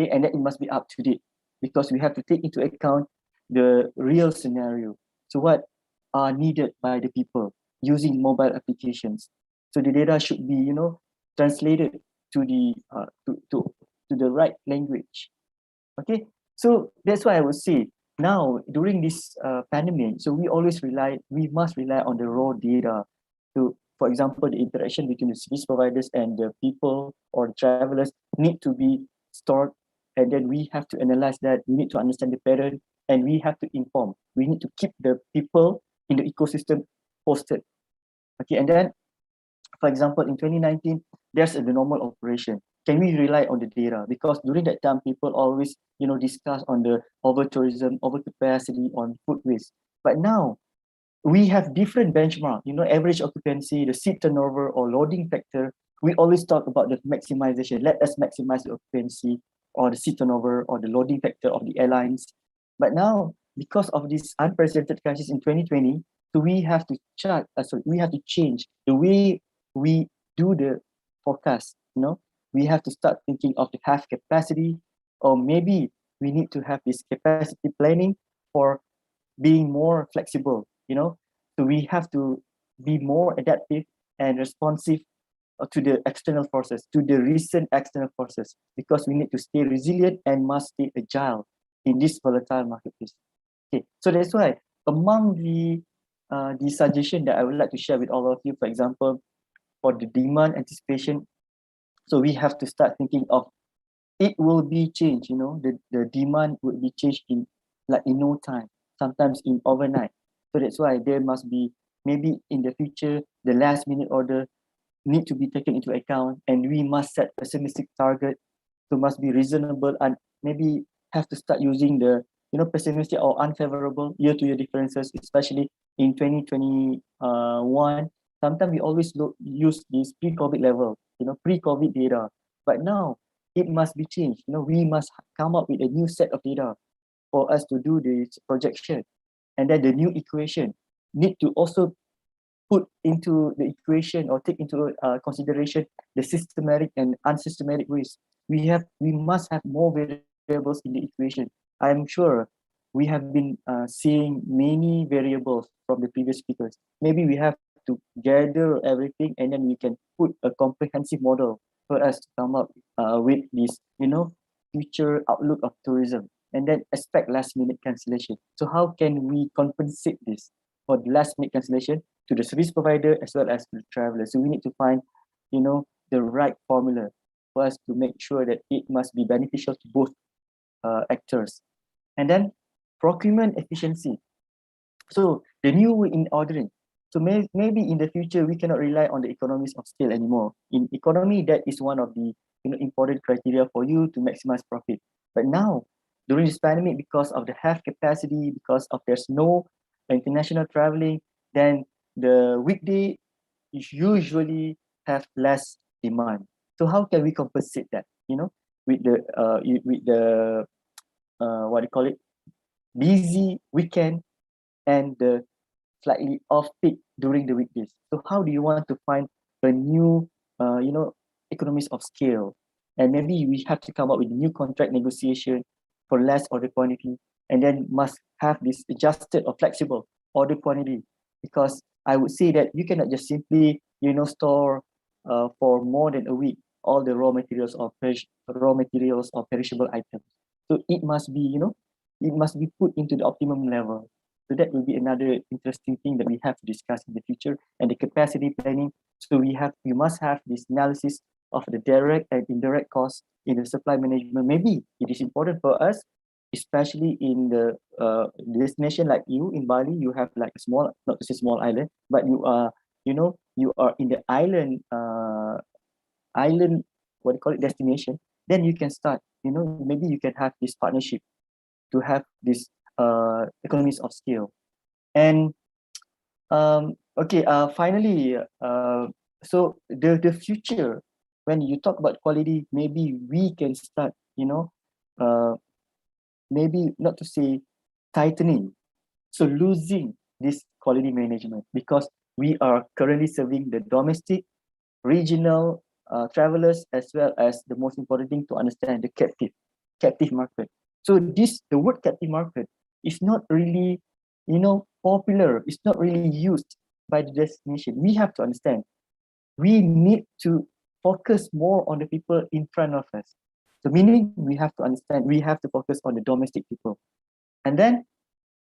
okay? And then it must be up to date, because we have to take into account the real scenario. So what are needed by the people using mobile applications? So the data should be translated to the to the right language. Okay, so that's why I would say now during this pandemic, so we must rely on the raw data to, for example, the interaction between the service providers and the people or the travelers need to be stored, and then we have to analyze that. We need to understand the pattern, and we have to inform. We need to keep the people in the ecosystem posted. Okay, and then, for example, in 2019, there's the normal operation. Can we rely on the data? Because during that time, people always, discuss on the over tourism, over capacity, on food waste. But now we have different benchmark, average occupancy, the seat turnover or loading factor. We always talk about the maximization. Let us maximize the occupancy or the seat turnover or the loading factor of the airlines. But now, because of this unprecedented crisis in 2020, so we have to change the way we do the forecast. We have to start thinking of the half capacity, or maybe we need to have this capacity planning for being more flexible, so we have to be more adaptive and responsive to the external forces, to the recent external forces, because we need to stay resilient and must stay agile in this volatile marketplace. Okay, so that's why among the suggestion that I would like to share with all of you, for example, for the demand anticipation, so we have to start thinking of it will be changed, the demand will be changed in no time, sometimes in overnight. So that's why there must be, maybe in the future, the last minute order need to be taken into account, and we must set pessimistic target, so must be reasonable, and maybe have to start using the pessimistic or unfavorable year-to-year differences, especially in 2021. Sometimes we always use this pre-COVID level, pre-COVID data, but now it must be changed. We must come up with a new set of data for us to do this projection, and then the new equation need to also put into the equation or take into consideration the systematic and unsystematic risk. We must have more variables in the equation. I'm sure we have been seeing many variables from the previous speakers. Maybe we have to gather everything, and then we can put a comprehensive model for us to come up with this, future outlook of tourism, and then expect last minute cancellation. So how can we compensate this for the last minute cancellation to the service provider as well as to the traveler? So we need to find, the right formula for us to make sure that it must be beneficial to both actors. And then procurement efficiency. So the new way in ordering. So maybe in the future, we cannot rely on the economies of scale anymore. In economy, that is one of the important criteria for you to maximize profit. But now, during this pandemic, because of the half capacity, because of there's no international traveling, then the weekday usually have less demand. So how can we compensate that? With the what do you call it, busy weekend and the slightly off peak during the weekdays. So how do you want to find a new, economies of scale? And maybe we have to come up with new contract negotiation for less order quantity, and then must have this adjusted or flexible order quantity, because I would say that you cannot just simply, store for more than a week all the raw materials or perishable items. So it must be, it must be put into the optimum level. So that will be another interesting thing that we have to discuss in the future, and the capacity planning. So we must have this analysis of the direct and indirect costs in the supply management. Maybe it is important for us, especially in the destination like you in Bali. You have like a small, not to say small island, but you are, you are in the island, what do you call it, destination. Then you can start, maybe you can have this partnership to have this economies of scale. And okay, finally, so the future, when you talk about quality, maybe we can start, maybe not to say tightening, so losing this quality management, because we are currently serving the domestic, regional travelers, as well as the most important thing to understand, the captive market. So the word captive market is not really, popular. It's not really used by the destination. We have to understand, we need to focus more on the people in front of us. So meaning we have to understand, we have to focus on the domestic people. And then,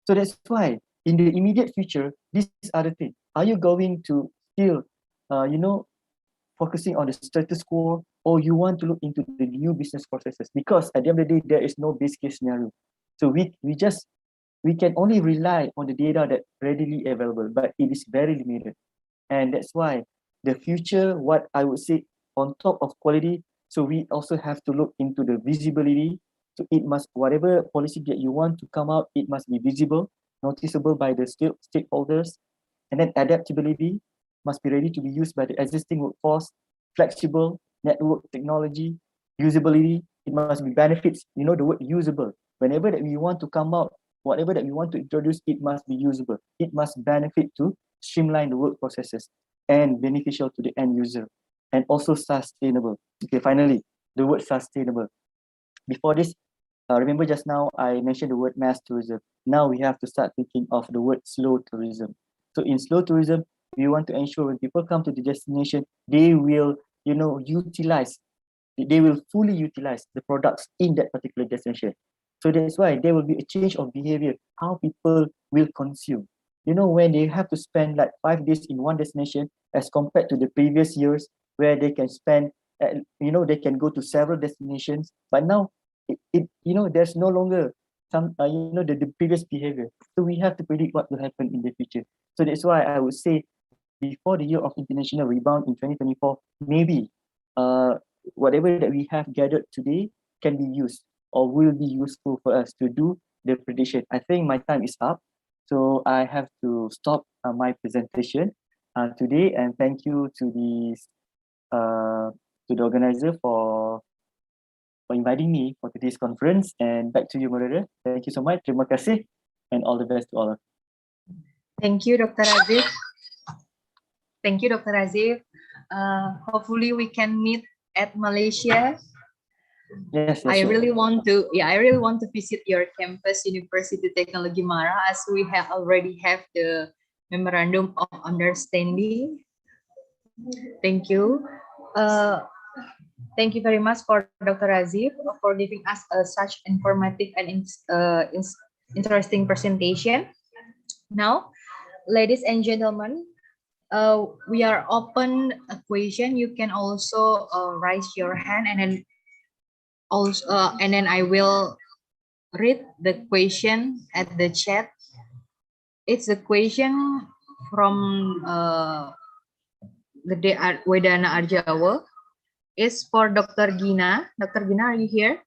so that's why in the immediate future, this is other thing. Are you going to still, focusing on the status quo, or you want to look into the new business processes? Because at the end of the day, there is no base case scenario. So we can only rely on the data that readily available, but it is very limited. And that's why the future, what I would say, on top of quality, so we also have to look into the visibility. So it must, whatever policy that you want to come out, it must be visible, noticeable by the stakeholders. And then adaptability must be ready to be used by the existing workforce, flexible, network technology, usability. It must be benefits, the word usable. Whenever that we want to come out, whatever that we want to introduce, it must be usable. It must benefit to streamline the work processes and beneficial to the end user, and also sustainable. Okay, finally, the word sustainable. Before this, Remember just now I mentioned the word mass tourism. Now we have to start thinking of the word slow tourism. So in slow tourism, we want to ensure when people come to the destination, they will, they will fully utilize the products in that particular destination. So that's why there will be a change of behavior, how people will consume. When they have to spend like 5 days in one destination as compared to the previous years where they can spend, they can go to several destinations, but now there's no longer some, the previous behavior. So we have to predict what will happen in the future. So that's why I would say before the year of international rebound in 2024, maybe whatever that we have gathered today can be used or will be useful for us to do the prediction. I think my time is up. So I have to stop my presentation today, and thank you to the organizer for inviting me for today's conference. And back to you, moderator. Thank you so much. Terima kasih, and all the best to all. Thank you, Dr. Razif. Thank you, Dr. Razif. Hopefully we can meet at Malaysia. Yes, I sure. really want to visit your campus, University Technology Mara, as we already have the memorandum of understanding. Thank you. Thank you very much for Dr. Razif for giving us such informative and interesting presentation. Now, ladies and gentlemen, we are open a question. You can also raise your hand, and then I will read the question at the chat. It's a question from Gede Wedana Arjawa. It's for Dr. Gina. Dr. Gina, are you here?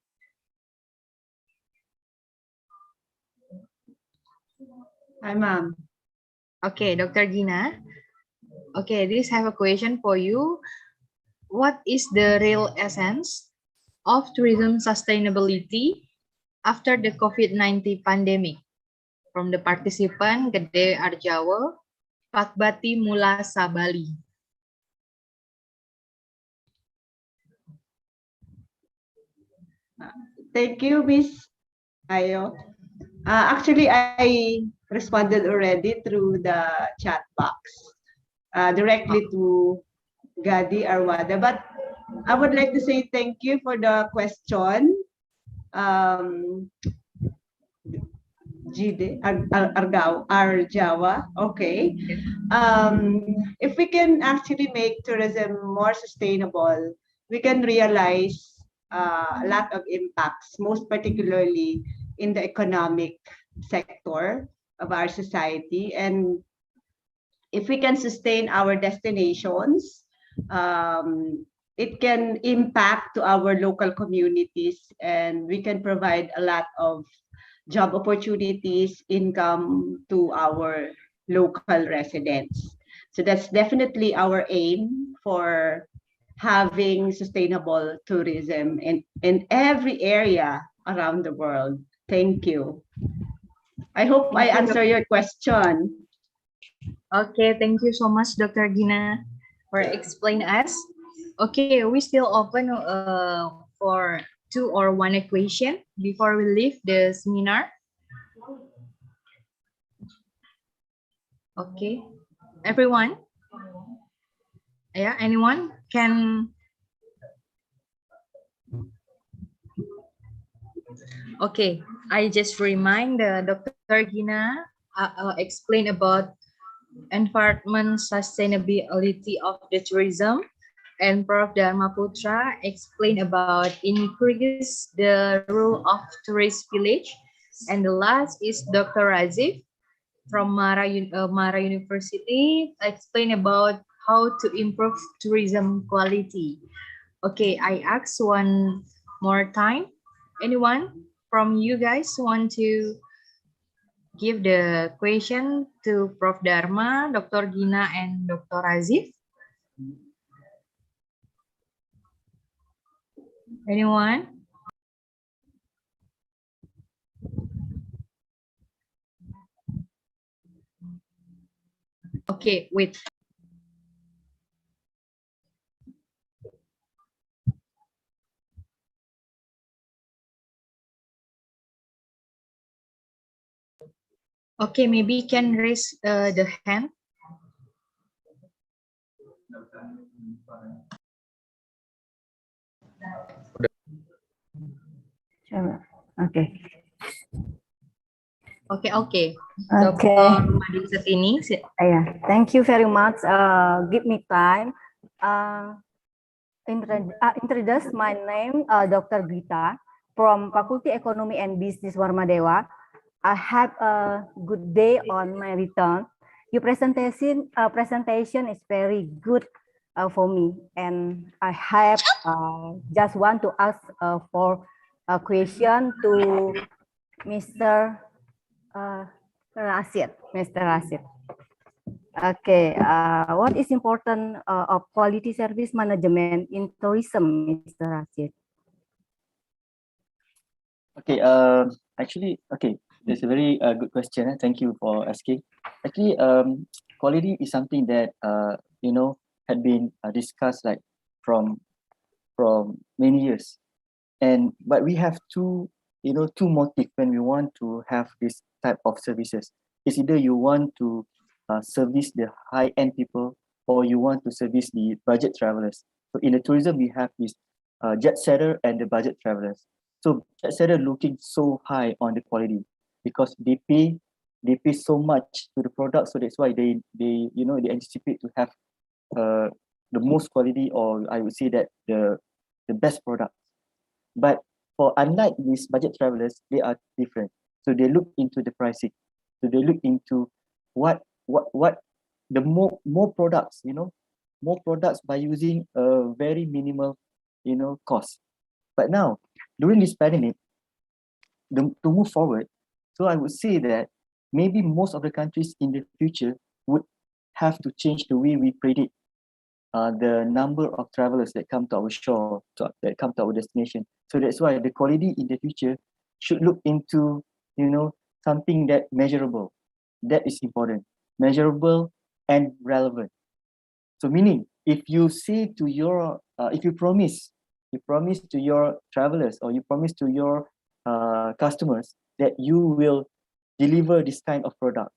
Hi, ma'am. Okay, Dr. Gina. Okay, this have a question for you. What is the real essence of tourism sustainability after the COVID-19 pandemic? From the participant Gede Arjawa, Pakbati Mula Sabali. Thank you, Miss Ayo. Actually, I responded already through the chat box directly to Gadi Arwada, but I would like to say thank you for the question. Arjawa. Okay. If we can actually make tourism more sustainable, we can realize a lot of impacts, most particularly in the economic sector of our society. And if we can sustain our destinations, it can impact to our local communities, and we can provide a lot of job opportunities, income to our local residents. So that's definitely our aim for having sustainable tourism in every area around the world. Thank you. I hope I answer your question. Okay, thank you so much, Dr. Gina, for explaining us. Okay, we still open for 2 or 1 question before we leave the seminar. Okay, everyone? Yeah, anyone can? Okay, I just remind Dr. Gina explain about environment sustainability of the tourism, and Prof. Dharma Putra explain about increase the role of tourist village, and the last is Dr. Razif from Mara University explain about how to improve tourism quality. Okay, I ask one more time. Anyone from you guys want to give the question to Prof. Dharma, Dr. Gina, and Dr. Razif? Anyone? Okay, wait. Okay, maybe can raise the hand. Okay. Okay, okay. Okay. Dr. Madi Setini. Yeah. Thank you very much. Give me time. Introduce my name, Dr. Gita from Faculty Economy and Business Warmadewa. I have a good day on my return. Your presentation is very good for me, and I have just want to ask for a question to Mr. Rashid. Mr. Rashid. Okay, what is important of quality service management in tourism, Mr. Rashid? Okay, actually, okay, that's a very good question. Thank you for asking. Actually, quality is something that had been discussed like from many years, but we have two motives when we want to have this type of services. It's either you want to service the high-end people, or you want to service the budget travelers. So in the tourism, we have this jet setter and the budget travelers. So jet setter looking so high on the quality because they pay so much to the product, so that's why they anticipate to have the most quality, or I would say that the best product. But for unlike these budget travelers, they are different. So they look into the pricing. So they look into what the more products, more products by using a very minimal, cost. But now during this pandemic, to move forward, so I would say that maybe most of the countries in the future would have to change the way we predict the number of travelers that come to our shore, that come to our destination. So that's why the quality in the future should look into, something that measurable. That is important. Measurable and relevant. So meaning, if you say to your, if you promise to your travelers, or you promise to your customers that you will deliver this kind of product,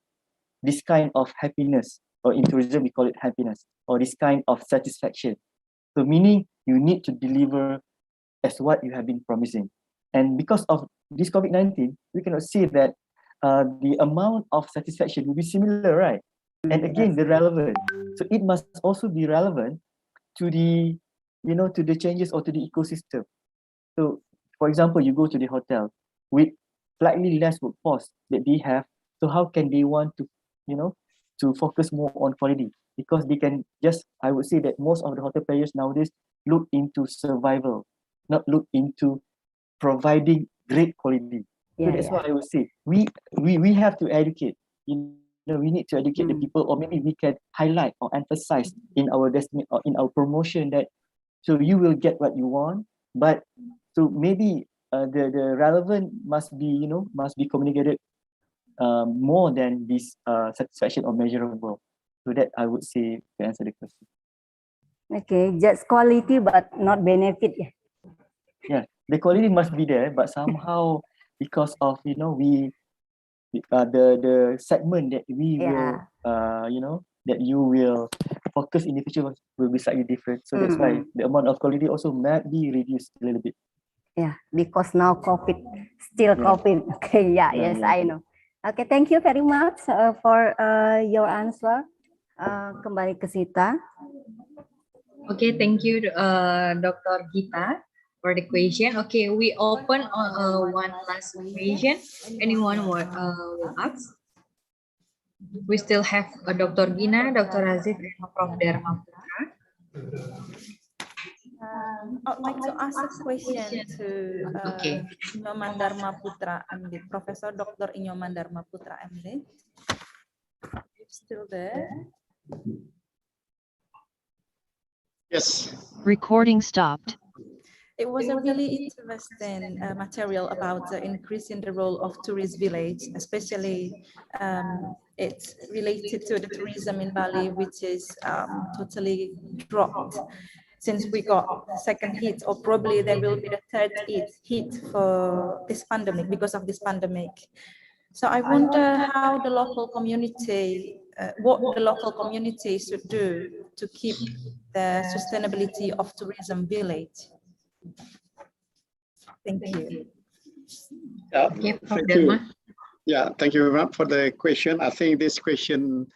this kind of happiness, or in tourism we call it happiness, or this kind of satisfaction. So meaning you need to deliver as what you have been promising. And because of this COVID-19, we cannot say that the amount of satisfaction will be similar, right? And again, the relevant. So it must also be relevant to the, to the changes or to the ecosystem. So for example, you go to the hotel with slightly less workforce that they have. So how can they want to, to focus more on quality? Because they can just, I would say that most of the hotel players nowadays look into survival, not look into providing great quality. So that's why I would say we have to educate. We need to educate the people, or maybe we can highlight or emphasize in our destiny or in our promotion that so you will get what you want, but so maybe the relevant must be communicated more than this satisfaction or measurable. So that I would say to answer the question. Okay, just quality but not benefit. Yeah, the quality must be there, but somehow because of the segment that we will that you will focus in the future will be slightly different. So that's why the amount of quality also might be reduced a little bit. Yeah, because now COVID, still COVID. Okay, yes, I know. Okay, thank you very much for your answer. Kembali ke Sita. Okay, thank you, Dr. Gita, for the question. Okay, we open one last question. Anyone will ask? We still have Dr. Gina, Dr. Razif, and Prof. Dharma Putra. I'd like to ask a question to Inyoman Dharma Putra MD, Professor Dr. Inyoman Dharma Putra MD. You're still there? Yes. Recording stopped. It was a really interesting material about the increase in the role of tourist village, especially it's related to the tourism in Bali, which is totally dropped since we got the second hit, or probably there will be the third hit for this pandemic, because of this pandemic. So I wonder how the local community, what the local community should do to keep the sustainability of tourism village. Thank you. Thank you. Yeah, thank you very much for the question. I think this question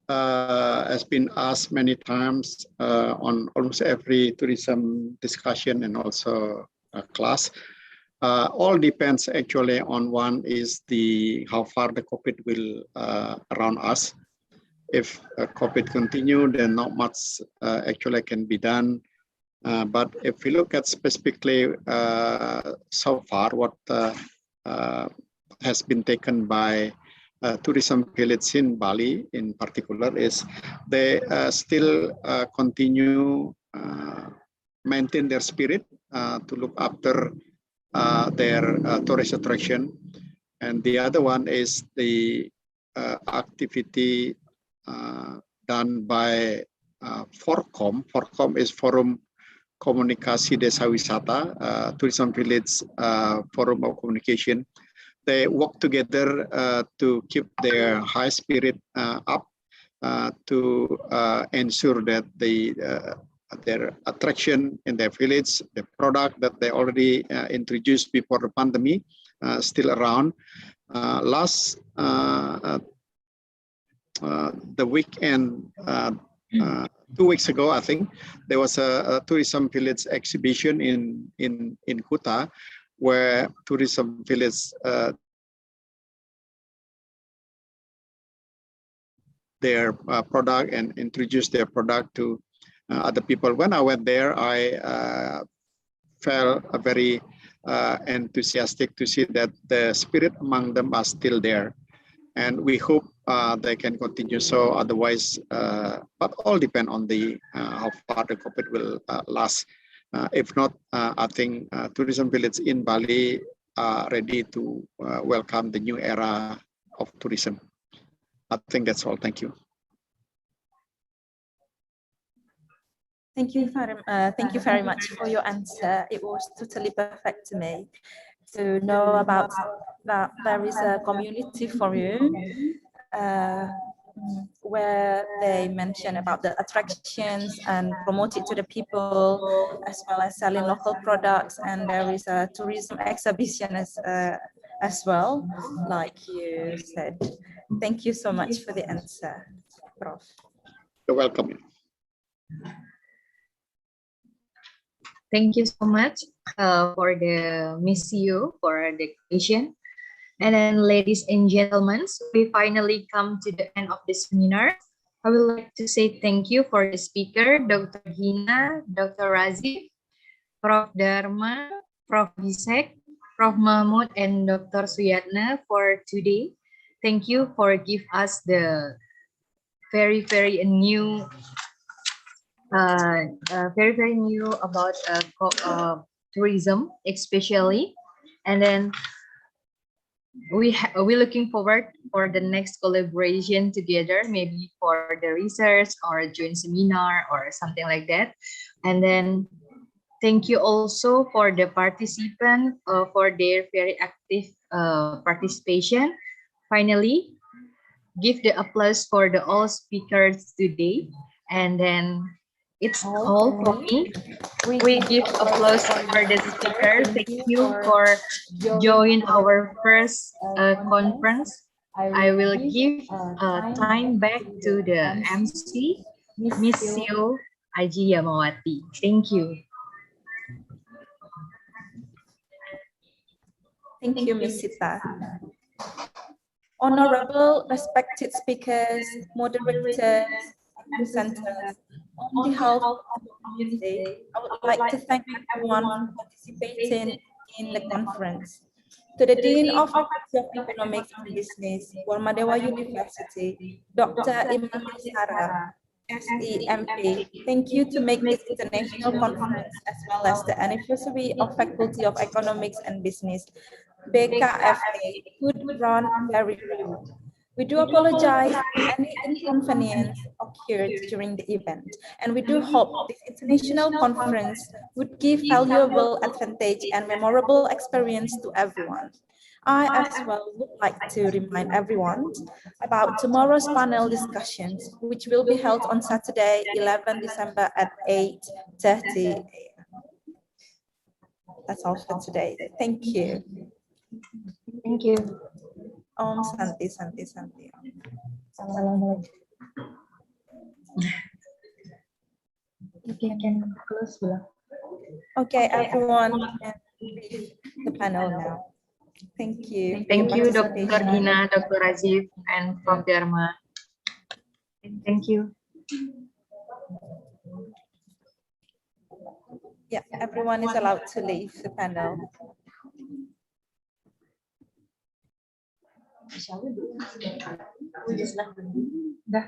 has been asked many times on almost every tourism discussion and also class. All depends actually on one is how far the COVID will around us. If COVID continue, then not much actually can be done. But if we look at specifically so far, what has been taken by tourism village in Bali in particular is they still continue maintain their spirit to look after their tourist attraction. And the other one is the activity done by Forkom. Forkom is Forum Komunikasi Desa Wisata, Tourism Village Forum of Communication. They work together to keep their high spirit up to ensure that their attraction in their village, the product that they already introduced before the pandemic, still around. Last the weekend, 2 weeks ago, I think, there was a tourism village exhibition in Kuta, where tourism village their product and introduce their product to other people. When I went there, I felt very enthusiastic to see that the spirit among them are still there. And we hope they can continue so, otherwise, but all depend on the how far the COVID will last. If not, I think tourism village in Bali are ready to welcome the new era of tourism. I think that's all. Thank you. Thank you very much for your answer. It was totally perfect to me to know about that there is a community forum where they mention about the attractions and promote it to the people, as well as selling local products. And there is a tourism exhibition as well, like you said. Thank you so much for the answer, Prof. You're welcome. Thank you so much for the Miss You for the question. And then, ladies and gentlemen, we finally come to the end of the seminar. I would like to say thank you for the speaker, Dr. Gina, Dr. Razif, Prof. Dharma, Prof. Bisek, Prof. Mahmud, and Dr. Suyatna for today. Thank you for giving us the very new very new about tourism, especially. And then we're looking forward for the next collaboration together, maybe for the research or a joint seminar or something like that. And then thank you also for the participants for their very active participation. Finally, give the applause for the all speakers today. And then it's all for me. We give applause for the speaker. Thank you for joining our first conference. I will give time back to the MC, Miss Sio Aji Yamawati. Thank you. Thank you, Ms. Sita. Honorable, respected speakers, moderators, presenters, on behalf of the community, I would like to thank everyone for participating in the conference. To the Dean of Faculty of Economics and Business, WARMADEWA University, Dr. Imam Sarah, SEMP, thank you to make this international conference as well as the anniversary of Faculty of Economics and Business, BKFA, could run very well. We do apologize if any inconvenience occurred during the event, and we do hope this international conference would give valuable advantage and memorable experience to everyone. I as well would like to remind everyone about tomorrow's panel discussions, which will be held on Saturday, 11 December at 8:30 a.m. That's all for today. Thank you. Thank you. Om Santi Santi Santi. Okay, can close below. Okay, everyone can leave the panel now. Thank you. Thank for you, your Dr. participation. Gina, Dr. Rajiv, and Prof. Dharma. Thank you. Yeah, everyone is allowed to leave the panel. Dah.